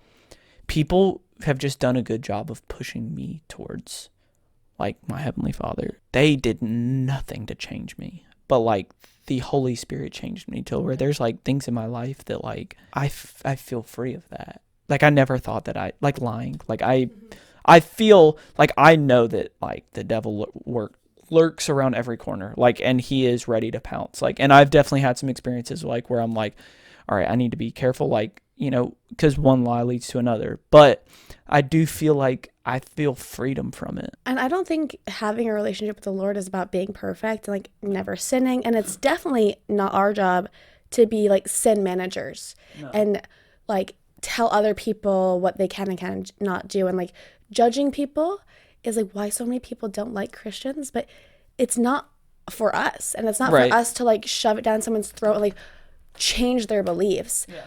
people have just done a good job of pushing me towards like my Heavenly Father. They did nothing to change me, but like the Holy Spirit changed me to where there's like things in my life that like I feel free of that. Like I never thought that I like lying. Like I feel like I know that like the devil lurks around every corner, like, and he is ready to pounce. Like, and I've definitely had some experiences like where I'm like, all right, I need to be careful. Like, you know, because one lie leads to another. But I do feel like I feel freedom from it. And I don't think having a relationship with the Lord is about being perfect, like never sinning. And it's definitely not our job to be like sin managers and like tell other people what they can and cannot do. And like judging people is like why so many people don't like Christians. But it's not for us. And it's not for us to like shove it down someone's throat and like change their beliefs. Yeah.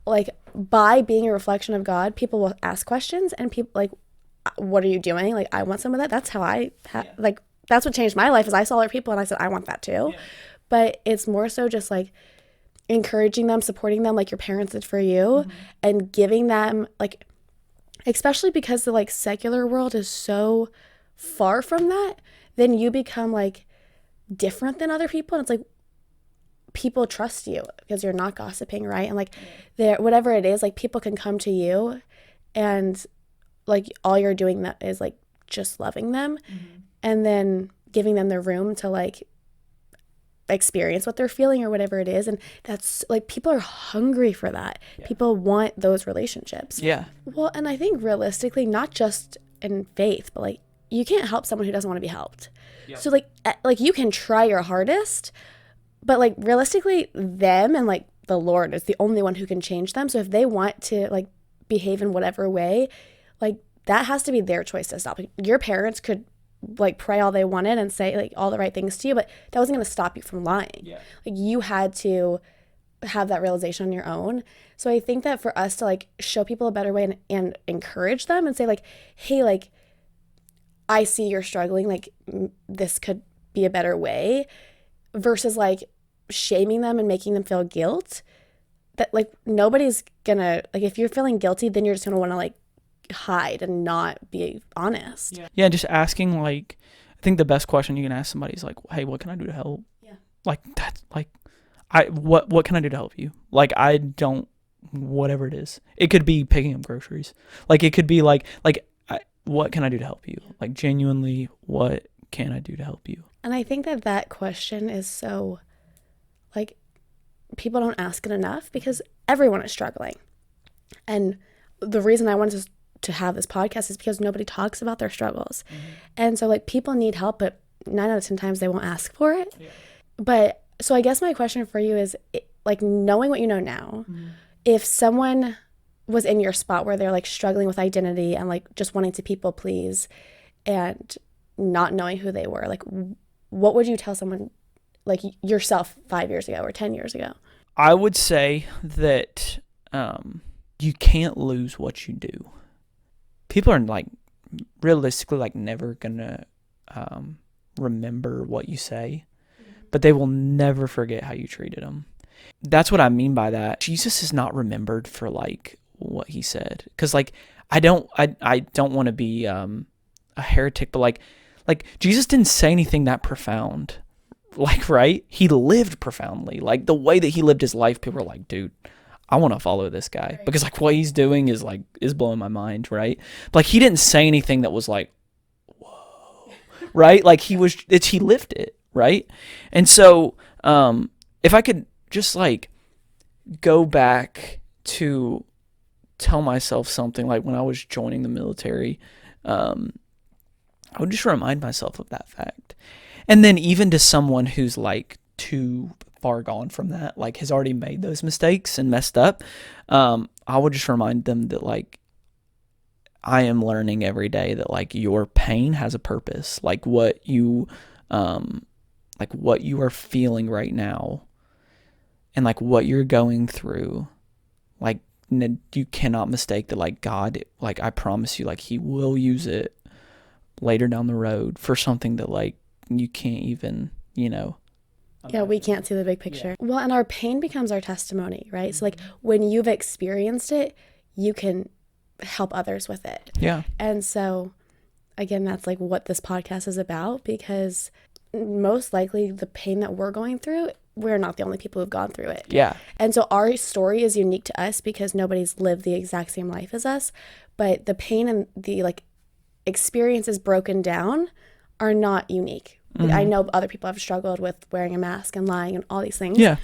Like by being a reflection of God, people will ask questions and people like, what are you doing? Like, I want some of that. That's how like, that's what changed my life is I saw other people and I said, I want that too. Yeah. But it's more so just like encouraging them, supporting them like your parents did for you and giving them like, especially because the like secular world is so far from that, then you become like different than other people. And it's like, people trust you because you're not gossiping, right? And like whatever it is, like people can come to you and like all you're doing that is like just loving them and then giving them the room to like experience what they're feeling or whatever it is. And that's like people are hungry for that. People want those relationships. Well, and I think realistically, not just in faith, but like you can't help someone who doesn't want to be helped. So like you can try your hardest, but like realistically them and like the Lord is the only one who can change them. So if they want to like behave in whatever way, like that has to be their choice to stop. Like, your parents could like pray all they wanted and say like all the right things to you, but that wasn't going to stop you from lying. Like you had to have that realization on your own. So I think that for us to like show people a better way and encourage them and say like, hey, like, I see you're struggling, like this could be a better way, versus like shaming them and making them feel guilt. That like nobody's gonna, like, if you're feeling guilty, then you're just gonna want to like hide and not be honest. Yeah, just asking, like, I think the best question you can ask somebody is like, hey, what can I do to help? Yeah. Like, that's like, what can I do to help you? Like, I don't, whatever it is. It could be picking up groceries. Like, it could be what can I do to help you? Like, genuinely, what can I do to help you? And I think that question is so, like, people don't ask it enough because everyone is struggling. And the reason I wanted to have this podcast is because nobody talks about their struggles. And so, like, people need help, but 9 out of 10 times they won't ask for it. Yeah. But so I guess my question for you is, like, knowing what you know now, if someone was in your spot where they're like struggling with identity and like just wanting to people please and not knowing who they were, like, what would you tell someone like yourself 5 years ago or 10 years ago? I would say that you can't lose what you do. People are like realistically like never gonna remember what you say, but they will never forget how you treated them. That's what I mean by that. Jesus is not remembered for like what he said, because like I don't want to be a heretic, but like Jesus didn't say anything that profound, like, right? He lived profoundly. Like the way that he lived his life, people are like, dude, I want to follow this guy, because like what he's doing is blowing my mind, right? But like he didn't say anything that was like, whoa, right? Like he lived it, right? And so if I could just like go back to tell myself something, like when I was joining the military, I would just remind myself of that fact. And then even to someone who's like too far gone from that, like has already made those mistakes and messed up, I would just remind them that like I am learning every day that like your pain has a purpose. Like what you are feeling right now and like what you're going through, like you cannot mistake that like God, like I promise you, like he will use it later down the road for something that like you can't even, Yeah, we can't see the big picture. Yeah. Well, and our pain becomes our testimony, right? So like when you've experienced it, you can help others with it. Yeah. And so again, that's like what this podcast is about, because most likely the pain that we're going through, we're not the only people who've gone through it. Yeah. And so our story is unique to us because nobody's lived the exact same life as us, but the pain and the like experiences broken down are not unique. Like, I know other people have struggled with wearing a mask and lying and all these things. Yeah.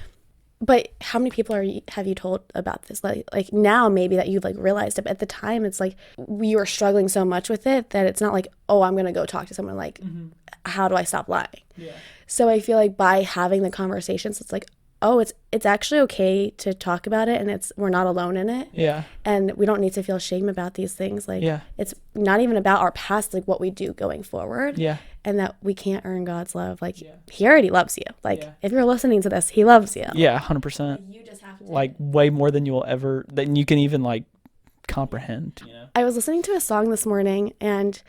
But how many people have you told about this? Like now maybe that you've like realized it, but at the time it's like you were struggling so much with it that it's not like, oh, I'm going to go talk to someone like, how do I stop lying? Yeah. So I feel like by having the conversations, it's like, oh, it's actually okay to talk about it, and we're not alone in it. Yeah. And we don't need to feel shame about these things. Like it's not even about our past, like what we do going forward. Yeah. And that we can't earn God's love. Like he already loves you. Like if you're listening to this, he loves you. Yeah, 100%. You just have to like way more than than you can even like comprehend. I was listening to a song this morning, and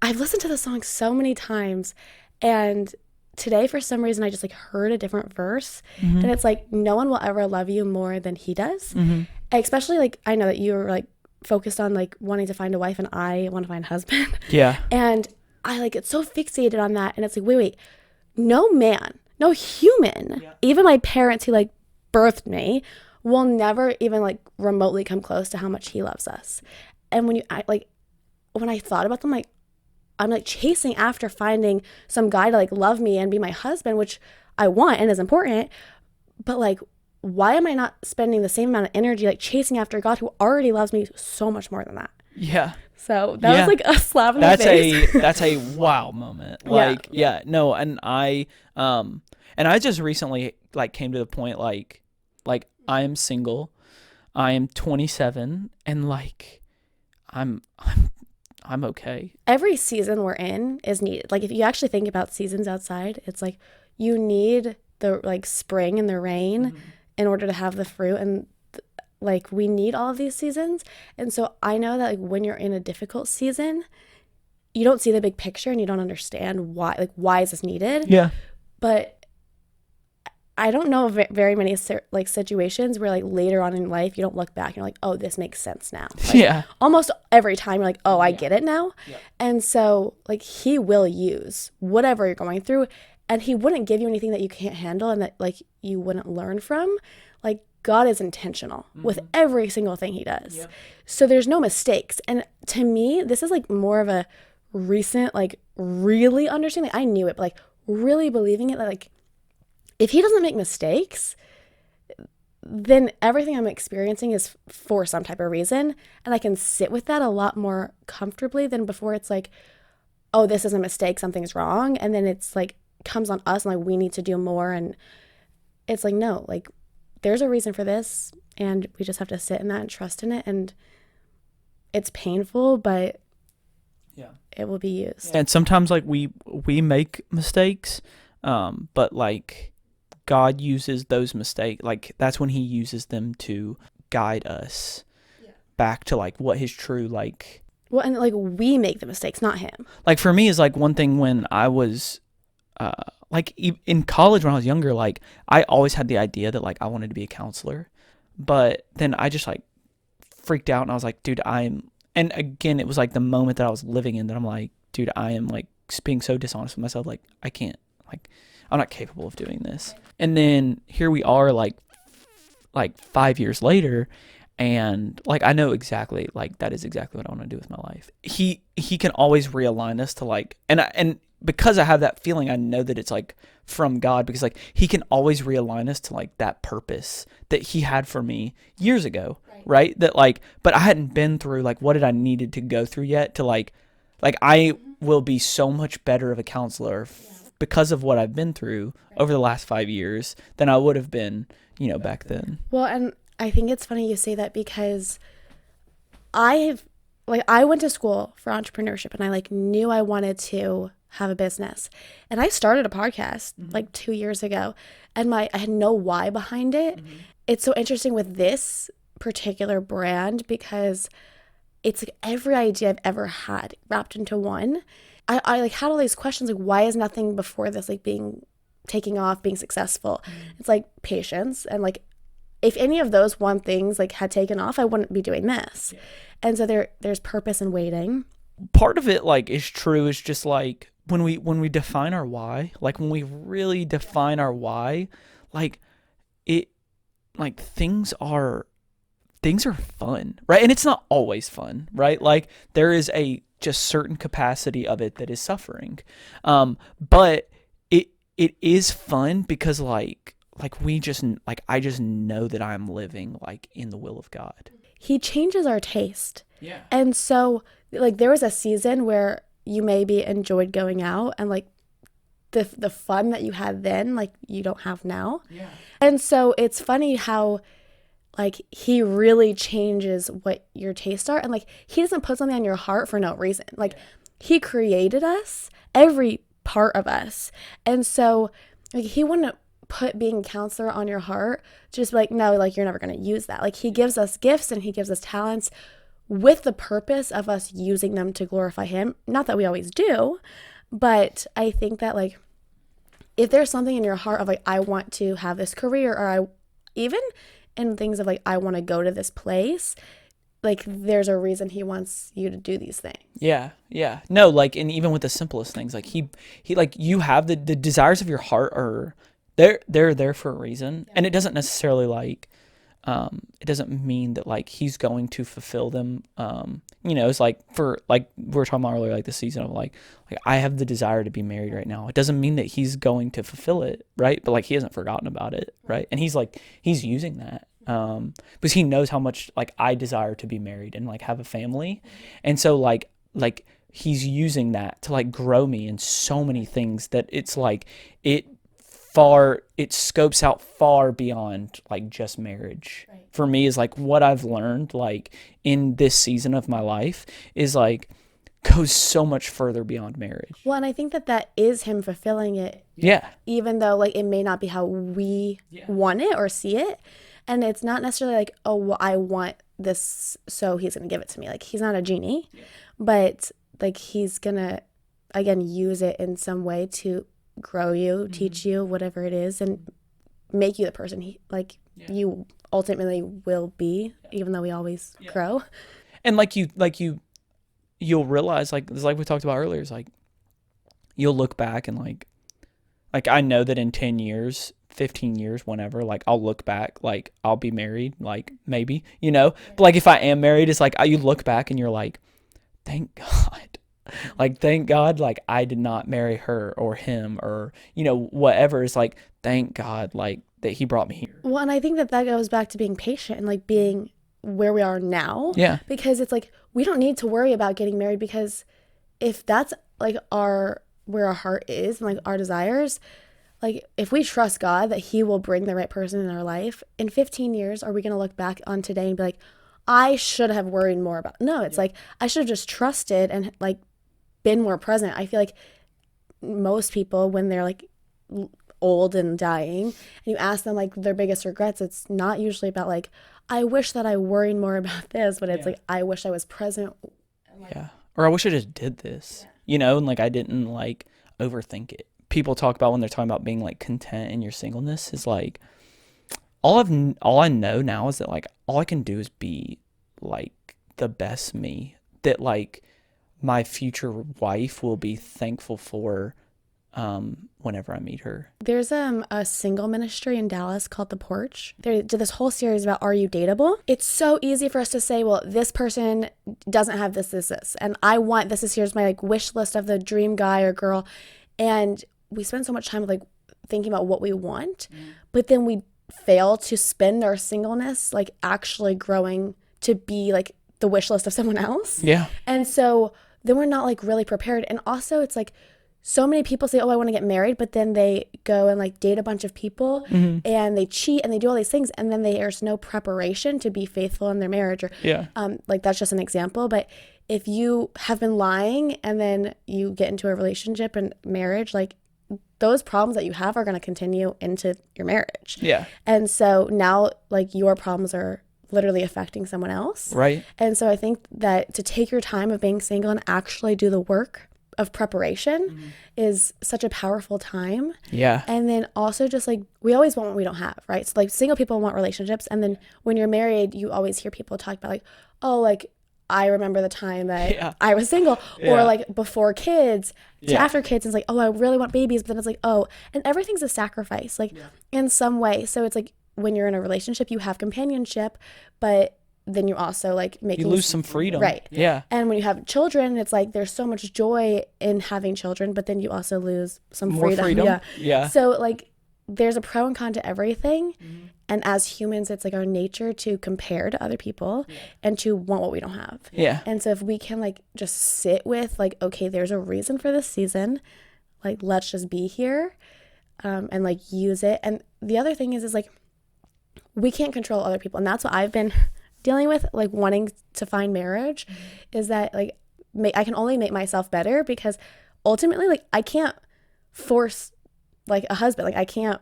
I've listened to the song so many times, and today for some reason I just like heard a different verse, and it's like, no one will ever love you more than he does. Especially like I know that you're like focused on like wanting to find a wife, and I want to find a husband. Yeah. And I like get so fixated on that, and it's like, wait, no man, no human, even my parents who like birthed me will never even like remotely come close to how much he loves us. And when I thought about them, like I'm like chasing after finding some guy to like love me and be my husband, which I want and is important, but like why am I not spending the same amount of energy like chasing after God who already loves me so much more than that? Yeah. So that was like a slap in the face. That's a wow moment. Like, no. And I just recently like came to the point, like I am single, I am 27, and like, I'm okay. Every season we're in is needed. Like if you actually think about seasons outside, it's like you need the like spring and the rain in order to have the fruit. And like we need all of these seasons. And so I know that like when you're in a difficult season, you don't see the big picture and you don't understand why is this needed. Yeah. But I don't know of very many like situations where like later on in life you don't look back and you're like, oh, this makes sense now. Like, Yeah. almost every time you're like, oh, I get it now. Yeah. And so like he will use whatever you're going through, and he wouldn't give you anything that you can't handle and that like you wouldn't learn from. Like God is intentional with every single thing he does. Yep. So there's no mistakes. And to me, this is like more of a recent like really understanding. I knew it, but like really believing it, that like if he doesn't make mistakes, then everything I'm experiencing is for some type of reason. And I can sit with that a lot more comfortably than before. It's like, oh, this is a mistake, something's wrong. And then it's like comes on us and like we need to do more. And it's like, no, like there's a reason for this. And we just have to sit in that and trust in it. And it's painful, but it will be used. And sometimes like we make mistakes, but like God uses those mistakes, like that's when he uses them to guide us back to like what his true like. Well, and like we make the mistakes, not him. Like for me is like one thing when I was like in college when I was younger, like I always had the idea that like I wanted to be a counselor, but then I just like freaked out and I was like, dude, and again, it was like the moment that I was living in that I'm like, dude, I am like being so dishonest with myself. Like I can't, like I'm not capable of doing this. And then here we are like 5 years later, and like I know exactly, like that is exactly what I want to do with my life. He can always realign us to like, and because I have that feeling, I know that it's like from God, because like he can always realign us to like that purpose that he had for me years ago, right? That like, but I hadn't been through like what did I needed to go through yet to like I will be so much better of a counselor because of what I've been through over the last 5 years than I would have been, back then. Well, and I think it's funny you say that because I went to school for entrepreneurship and I like knew I wanted to have a business. And I started a podcast like 2 years ago, and I had no why behind it. It's so interesting with this particular brand because it's like every idea I've ever had wrapped into one. I like had all these questions like, why is nothing before this like taking off, being successful? It's like patience, and like if any of those one things like had taken off, I wouldn't be doing this. And so there's purpose in waiting. Part of it like is true, is just like when we define our why, like when we really define our why, like it, like things are fun, right? And it's not always fun, right? Like there is a just certain capacity of it that is suffering, but it is fun because like we just like I just know that I'm living like in the will of God. He changes our taste. Yeah. And so like there was a season where you maybe enjoyed going out and like the fun that you had then like you don't have now. Yeah. And so it's funny how like he really changes what your tastes are, and like he doesn't put something on your heart for no reason. Like he created us, every part of us. And so like he wouldn't put being a counselor on your heart just like, no, like you're never going to use that. Like he gives us gifts and he gives us talents with the purpose of us using them to glorify him. Not that we always do, but I think that like if there's something in your heart of like I want to have this career, or I even in things of like I want to go to this place, like there's a reason he wants you to do these things. Yeah. No, like, and even with the simplest things, like he like you have the desires of your heart are they're there for a reason. And it doesn't necessarily like it doesn't mean that like he's going to fulfill them. It's like for like we were talking about earlier, like the season of like I have the desire to be married right now. It doesn't mean that he's going to fulfill it, right? But like he hasn't forgotten about it, right? And he's using that because he knows how much like I desire to be married and like have a family, and so like he's using that to like grow me in so many things that it's like it scopes out far beyond like just marriage. Right. For me is like what I've learned like in this season of my life is like goes so much further beyond marriage. Well, and I think that is him fulfilling it, Yeah. even though like it may not be how we want it or see it. And it's not necessarily like, oh, well, I want this, so he's going to give it to me. Like, he's not a genie, but like he's going to, again, use it in some way to grow you, teach you, whatever it is, and make you the person you ultimately will be, even though we always grow. And you'll realize, like we talked about earlier, is like you'll look back and like I know that in 10 years, 15 years, whenever, like I'll look back, like I'll be married, like maybe, but like if I am married, it's like you look back and you're like, thank God, like thank God, like I did not marry her or him or whatever. It's like, thank God, like that he brought me here. Well, and I think that goes back to being patient and like being where we are now. Yeah. Because it's like we don't need to worry about getting married, because if that's like where our heart is and like our desires, like if we trust God that he will bring the right person in our life, in 15 years are we going to look back on today and be like, I should have worried more about. No, it's like I should have just trusted and like been more present. I feel like most people, when they're like old and dying and you ask them like their biggest regrets, it's not usually about like, I wish that I worried more about this, but it's like, I wish I was present. Yeah. Or I wish I just did this, and like I didn't like overthink it. People talk about when they're talking about being like content in your singleness is like all I know now is that like all I can do is be like the best me that like my future wife will be thankful for whenever I meet her. There's a single ministry in Dallas called The Porch. They did this whole series about, are you dateable? It's so easy for us to say, well, this person doesn't have this, and I want this. Here's my like wish list of the dream guy or girl. And we spend so much time like thinking about what we want, but then we fail to spend our singleness like actually growing to be like the wish list of someone else. Yeah. And so then we're not like really prepared. And also it's like, so many people say, oh, I want to get married, but then they go and like date a bunch of people and they cheat and they do all these things. And then there's no preparation to be faithful in their marriage. Or like that's just an example. But if you have been lying and then you get into a relationship and marriage, like those problems that you have are going to continue into your marriage. Yeah. And so now like your problems are literally affecting someone else. Right. And so I think that to take your time of being single and actually do the work of preparation is such a powerful time. Yeah. And then also just like, we always want what we don't have, right? So like single people want relationships. And then when you're married, you always hear people talk about like, oh, like I remember the time that I was single or like before kids to after kids. And it's like, oh, I really want babies. But then it's like, oh, and everything's a sacrifice, like in some way. So it's like when you're in a relationship, you have companionship, but then you also like you lose some freedom. Right. Yeah. And when you have children, it's like there's so much joy in having children, but then you also lose some more freedom. Yeah. So like there's a pro and con to everything. And as humans, it's like our nature to compare to other people and to want what we don't have. Yeah. And so if we can like just sit with like, okay, there's a reason for this season, like let's just be here and like use it. And the other thing is like we can't control other people. And that's what I've been dealing with, like wanting to find marriage, is that like I can only make myself better, because ultimately like I can't force like a husband. Like I can't,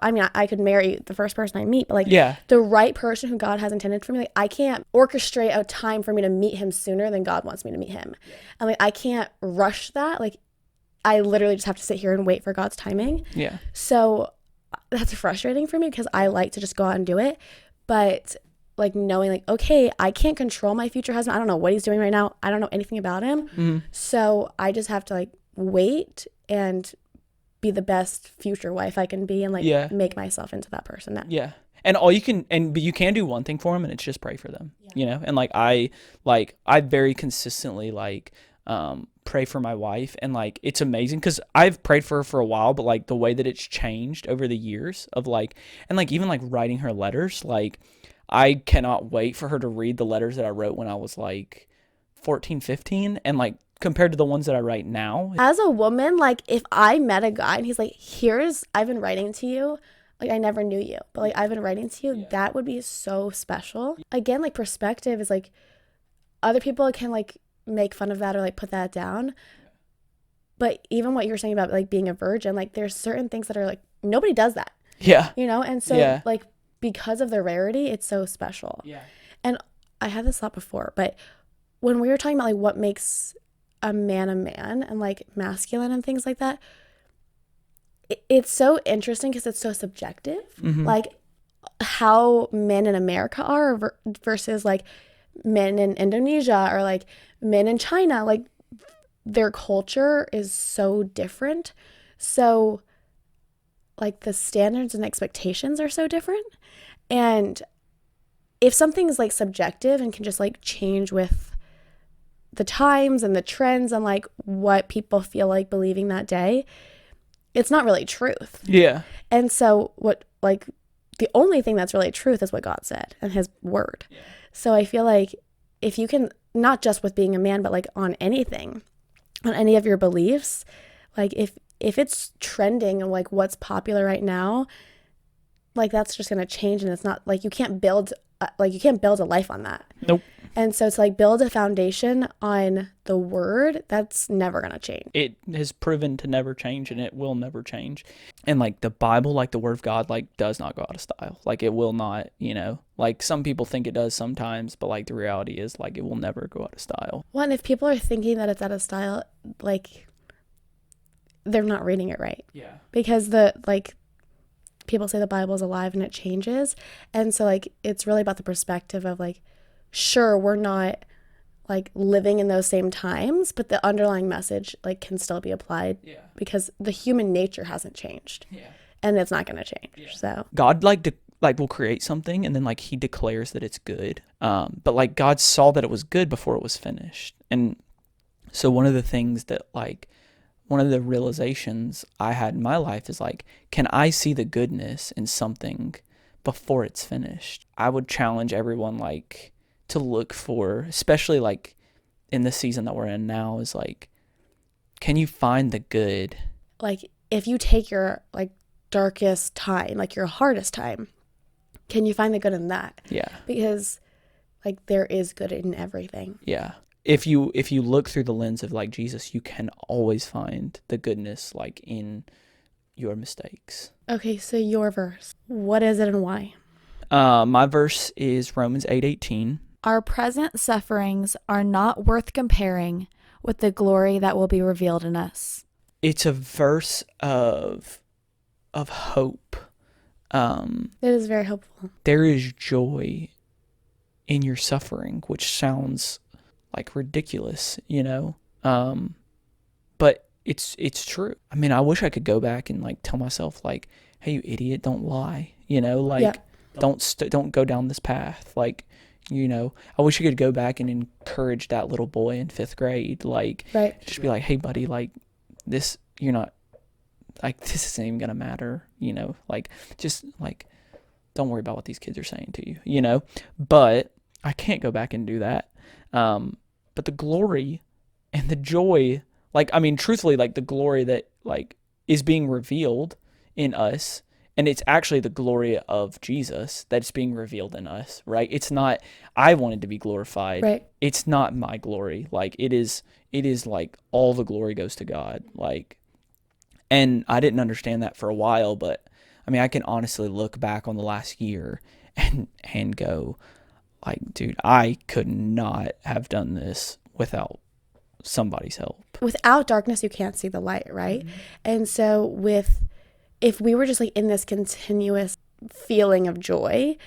I mean, I could marry the first person I meet, but like the right person who God has intended for me, like I can't orchestrate a time for me to meet him sooner than God wants me to meet him. And like I can't rush that. Like I literally just have to sit here and wait for God's timing. Yeah. So that's frustrating for me, because I like to just go out and do it. But like knowing like, okay, I can't control my future husband. I don't know what he's doing right now. I don't know anything about him. So I just have to like wait and be the best future wife I can be and like make myself into that person. Yeah. And but you can do one thing for them, and it's just pray for them, and like I very consistently like pray for my wife, and like it's amazing because I've prayed for her for a while, but like the way that it's changed over the years of like, and like even like writing her letters, like I cannot wait for her to read the letters that I wrote when I was like 14, 15, and like compared to the ones that I write now. As a woman, like if I met a guy and he's like, I've been writing to you, like I never knew you, but like I've been writing to you, that would be so special. Again, like perspective is like other people can like make fun of that or like put that down. But even what you were saying about like being a virgin, like there's certain things that are like nobody does that. Yeah. You know? And so like because of the rarity, it's so special. Yeah. And I had this thought before, but when we were talking about like what makes a man and like masculine and things like that, it's so interesting because it's so subjective. Like how men in America are versus like men in Indonesia or like men in China. Like their culture is so different. So like the standards and expectations are so different. And if something is like subjective and can just like change with the times and the trends and like what people feel like believing that day, it's not really truth. Yeah. And so what like the only thing that's really truth is what God said and his word. Yeah. So I feel like if you can, not just with being a man, but like on anything, on any of your beliefs, like if it's trending and like what's popular right now, like that's just going to change. And it's not like you can't build a life on that. Nope. And so it's like build a foundation on the word that's never going to change. It has proven to never change, and it will never change. And like the Bible, like the word of God, like does not go out of style. Like it will not, you know, like some people think it does sometimes, but like the reality is like it will never go out of style. Well, and if people are thinking that it's out of style, like they're not reading it right. Yeah. Because people say the Bible is alive and it changes. And so like it's really about the perspective of like, sure, we're not like living in those same times, but the underlying message like can still be applied because the human nature hasn't changed and it's not going to change. Yeah. So God will create something and then like he declares that it's good. But like God saw that it was good before it was finished. And so one of the realizations I had in my life is like, can I see the goodness in something before it's finished? I would challenge everyone like to look for, especially like in the season that we're in now, is like, can you find the good? Like if you take your like darkest time, like your hardest time, can you find the good in that? Yeah. Because like there is good in everything. Yeah. If you look through the lens of like Jesus, you can always find the goodness like in your mistakes. Okay, so your verse. What is it and why? My verse is Romans 8:18. Our present sufferings are not worth comparing with the glory that will be revealed in us. It's a verse of hope. It is very hopeful. There is joy in your suffering, which sounds like ridiculous, you know? But it's true. I mean, I wish I could go back and like tell myself like, hey, you idiot, don't lie, you know? Like, don't go down this path. Like, you know, I wish I could go back and encourage that little boy in 5th grade. Like, just be like, hey, buddy, like this, you're not, like, this isn't even going to matter, you know? Like, just like, don't worry about what these kids are saying to you, you know? But I can't go back and do that. But the glory and the joy, like, I mean, truthfully, like the glory that like is being revealed in us, and it's actually the glory of Jesus that's being revealed in us, right? It's not, I wanted to be glorified. Right. It's not my glory. Like it is like all the glory goes to God. Like, and I didn't understand that for a while, but I mean, I can honestly look back on the last year and go, like, dude, I could not have done this without somebody's help. Without darkness, you can't see the light, right? Mm-hmm. And so if we were just like in this continuous feeling of joy,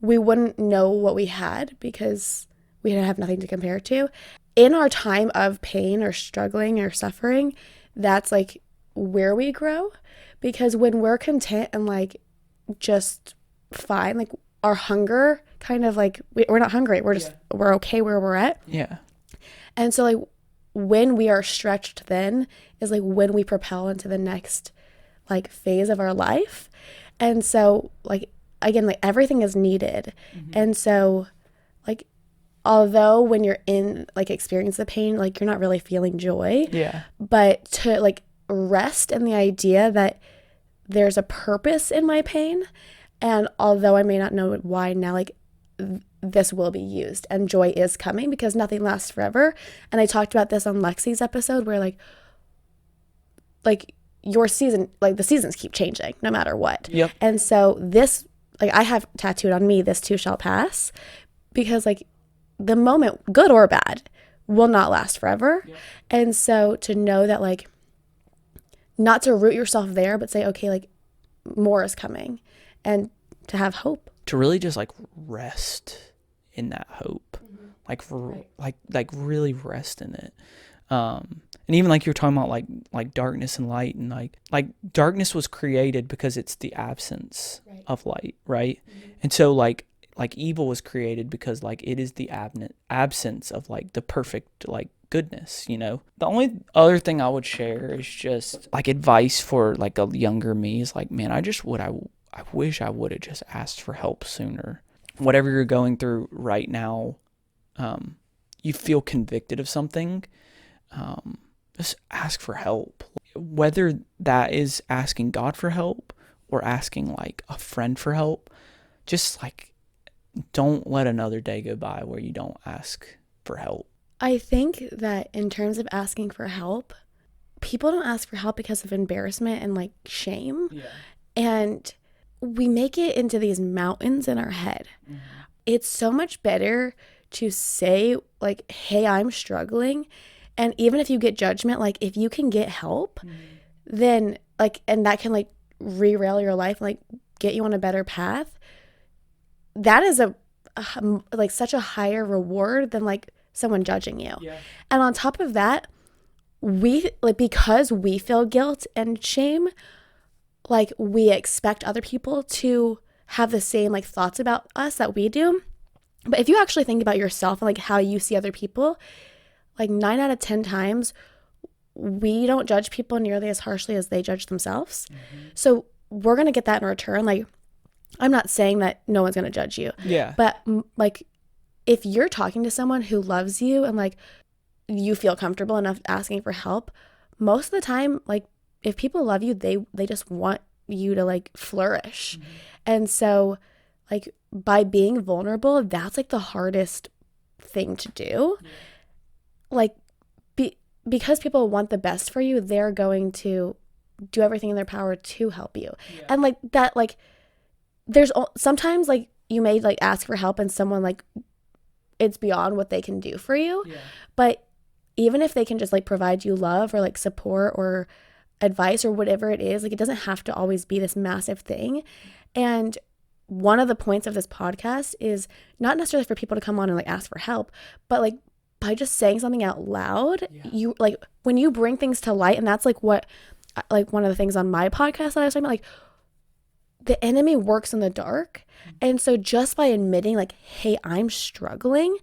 we wouldn't know what we had because we have nothing to compare to. In our time of pain or struggling or suffering, that's like where we grow. Because when we're content and like just fine, like our hunger kind of like, we're not hungry. We're okay where we're at. Yeah. And so like when we are stretched thin is like when we propel into the next like phase of our life. And so like, again, like everything is needed. Mm-hmm. And so like, although when you're in like experience the pain, like you're not really feeling joy. Yeah. But to like rest in the idea that there's a purpose in my pain. And although I may not know why now, like this will be used and joy is coming because nothing lasts forever. And I talked about this on Lexi's episode where like your season, like the seasons keep changing no matter what. Yep. And so this, like I have tattooed on me, this too shall pass, because like the moment, good or bad, will not last forever. Yep. And so to know that, like, not to root yourself there, but say, okay, like more is coming, and to have hope. To really just like rest in that hope, like really rest in it. And even like you're talking about like darkness and light, and like darkness was created because it's the absence of light, right? Mm-hmm. And so like evil was created because like it is the absence of like the perfect like goodness, you know. The only other thing I would share is just like advice for like a younger me is like, man, I wish I would have just asked for help sooner. Whatever you're going through right now, you feel convicted of something, just ask for help. Whether that is asking God for help or asking like a friend for help, just like don't let another day go by where you don't ask for help. I think that in terms of asking for help, people don't ask for help because of embarrassment and like shame. Yeah. And we make it into these mountains in our head. Mm-hmm. It's so much better to say like, hey, I'm struggling. And even if you get judgment, like if you can get help, then like, and that can like derail your life, like get you on a better path. That is like such a higher reward than like someone judging you. Yeah. And on top of that, we like, because we feel guilt and shame, like we expect other people to have the same like thoughts about us that we do. But if you actually think about yourself and like how you see other people, like 9 out of 10 times, we don't judge people nearly as harshly as they judge themselves. Mm-hmm. So we're going to get that in return. Like, I'm not saying that no one's going to judge you. Yeah. But like, if you're talking to someone who loves you and like you feel comfortable enough asking for help, most of the time, like if people love you, they just want you to like flourish. Mm-hmm. And so like by being vulnerable, that's like the hardest thing to do. Yeah. Like because people want the best for you, they're going to do everything in their power to help you. Yeah. And like that, like there's sometimes like you may like ask for help and someone like it's beyond what they can do for you. Yeah. But even if they can just like provide you love or like support or advice or whatever it is, like it doesn't have to always be this massive thing. And one of the points of this podcast is not necessarily for people to come on and like ask for help, but like by just saying something out loud, you like when you bring things to light, and that's like what like one of the things on my podcast that I was talking about, like the enemy works in the dark. And so just by admitting like, hey, I'm struggling,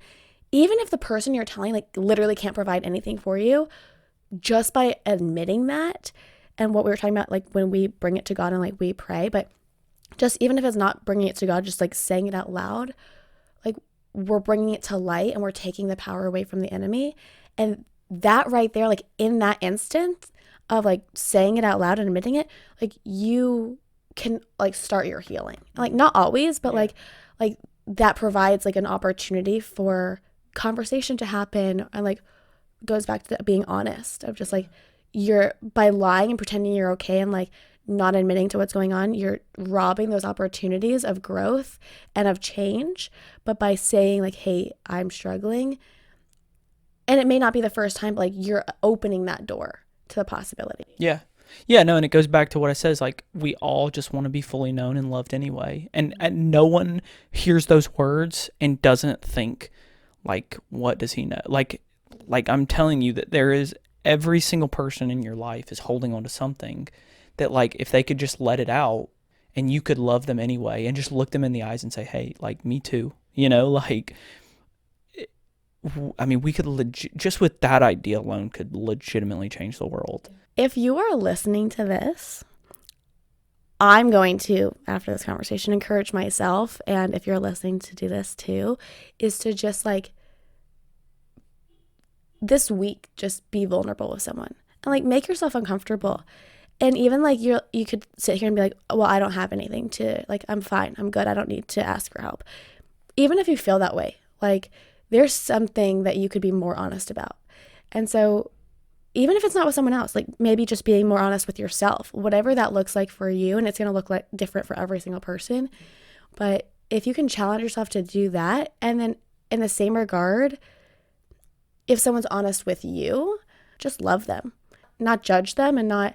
even if the person you're telling like literally can't provide anything for you, just by admitting that, and what we were talking about, like when we bring it to God and like we pray, but just even if it's not bringing it to God, just like saying it out loud, like we're bringing it to light and we're taking the power away from the enemy. And that right there, like in that instant of like saying it out loud and admitting it, like you can like start your healing. Like not always, but like that provides like an opportunity for conversation to happen, and like goes back to being honest of just like you're by lying and pretending you're okay and like not admitting to what's going on, you're robbing those opportunities of growth and of change. But by saying like, hey, I'm struggling, and it may not be the first time, but like you're opening that door to the possibility. Yeah. Yeah, no, and it goes back to what I said, is like we all just want to be fully known and loved anyway. And no one hears those words and doesn't think like, what does he know? Like I'm telling you that there is every single person in your life is holding on to something that like if they could just let it out and you could love them anyway and just look them in the eyes and say, hey, like me too, you know, like I mean, we could just with that idea alone could legitimately change the world. If you are listening to this, I'm going to, after this conversation, encourage myself, and if you're listening to do this too, is to just like this week, just be vulnerable with someone and like make yourself uncomfortable. And even like you could sit here and be like, well, I don't have anything to like, I'm fine, I'm good, I don't need to ask for help. even if you feel that way, like there's something that you could be more honest about. And so even if it's not with someone else, like maybe just being more honest with yourself, whatever that looks like for you, and it's going to look like different for every single person. But if you can challenge yourself to do that, and then in the same regard, if someone's honest with you, just love them, not judge them, and not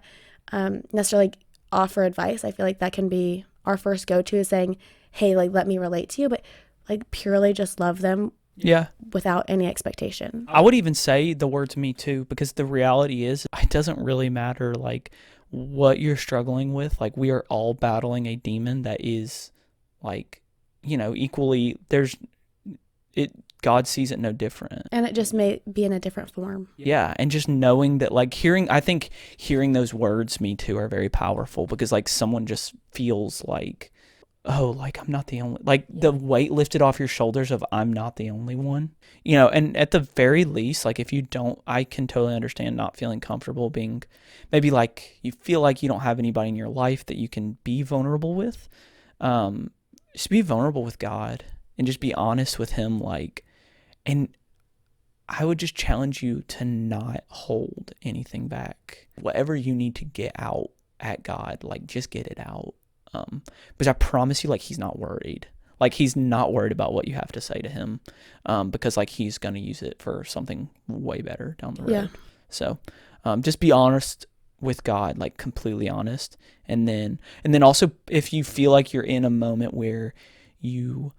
necessarily offer advice. I feel like that can be our first go-to, is saying, hey, like, let me relate to you, but like purely just love them. Yeah. Without any expectation. I would even say the words me too, because the reality is it doesn't really matter like what you're struggling with. Like we are all battling a demon that is like, equally God sees it no different. And it just may be in a different form. Yeah. And just knowing that like I think hearing those words me too are very powerful, because like someone just feels like, oh, like I'm not the only, like the weight lifted off your shoulders of I'm not the only one, and at the very least, like if you don't, I can totally understand not feeling comfortable being, maybe like you feel like you don't have anybody in your life that you can be vulnerable with. Just be vulnerable with God and just be honest with him. Like, and I would just challenge you to not hold anything back. Whatever you need to get out at God, like just get it out. Because I promise you, like, he's not worried. Like, he's not worried about what you have to say to him, because, like, he's going to use it for something way better down the road. Yeah. So just be honest with God, like, completely honest. And then also, if you feel like you're in a moment where you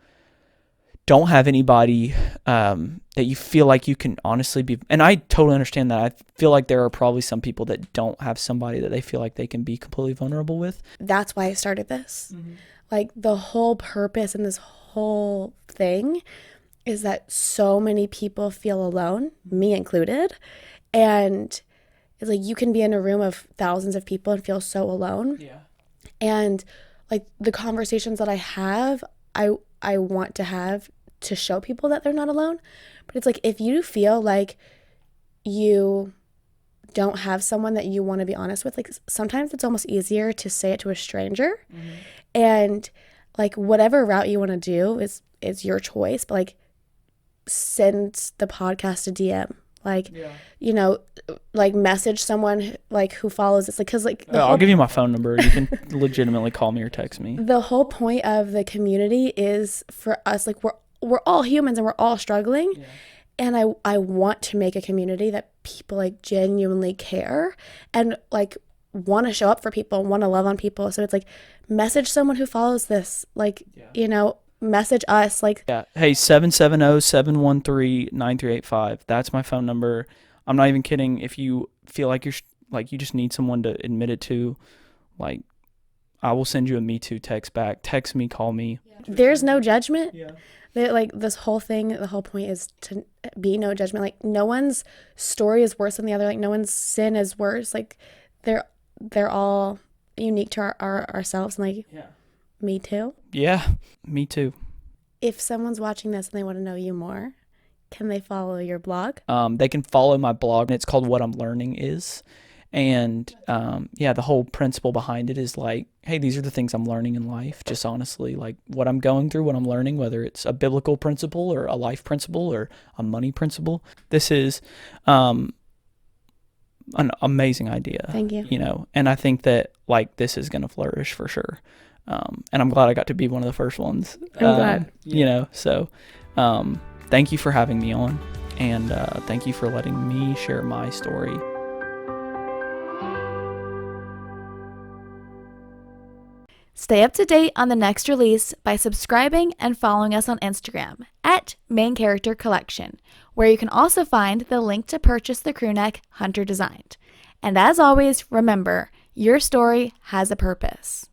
don't have anybody that you feel like you can honestly be, and I totally understand that. I feel like there are probably some people that don't have somebody that they feel like they can be completely vulnerable with. That's why I started this. Mm-hmm. Like the whole purpose in this whole thing is that so many people feel alone, me included. And it's like you can be in a room of thousands of people and feel so alone. Yeah. And like the conversations that I have, I want to have to show people that they're not alone. But it's like, if you feel like you don't have someone that you want to be honest with, like sometimes it's almost easier to say it to a stranger. Mm-hmm. And like whatever route you want to do is your choice, but like send the podcast a DM. Like, like message someone like who follows this. Like, cause like I'll give you my phone number. You can legitimately call me or text me. The whole point of the community is for us, like we're all humans and we're all struggling. Yeah. And I want to make a community that people like genuinely care and like want to show up for people, want to love on people. So it's like message someone who follows this, like, message us. Like, yeah. Hey, 770-713-9385. That's my phone number. I'm not even kidding. If you feel like you're like, you just need someone to admit it to, like, I will send you a Me Too text back. Text me, call me. There's no judgment. Yeah. Like this whole thing, the whole point is to be no judgment. Like no one's story is worse than the other. Like no one's sin is worse. Like they're all unique to ourselves. And like, me too. Yeah, me too. If someone's watching this and they want to know you more, can they follow your blog? They can follow my blog, and it's called What I'm Learning Is. And the whole principle behind it is like, hey, these are the things I'm learning in life. Just honestly, like what I'm going through, what I'm learning, whether it's a biblical principle or a life principle or a money principle. This is an amazing idea. Thank you. And I think that like this is going to flourish for sure. And I'm glad I got to be one of the first ones. I'm glad. So thank you for having me on, and thank you for letting me share my story. Stay up to date on the next release by subscribing and following us on Instagram at Main Character Collection, where you can also find the link to purchase the crew neck Hunter designed. And as always, remember, your story has a purpose.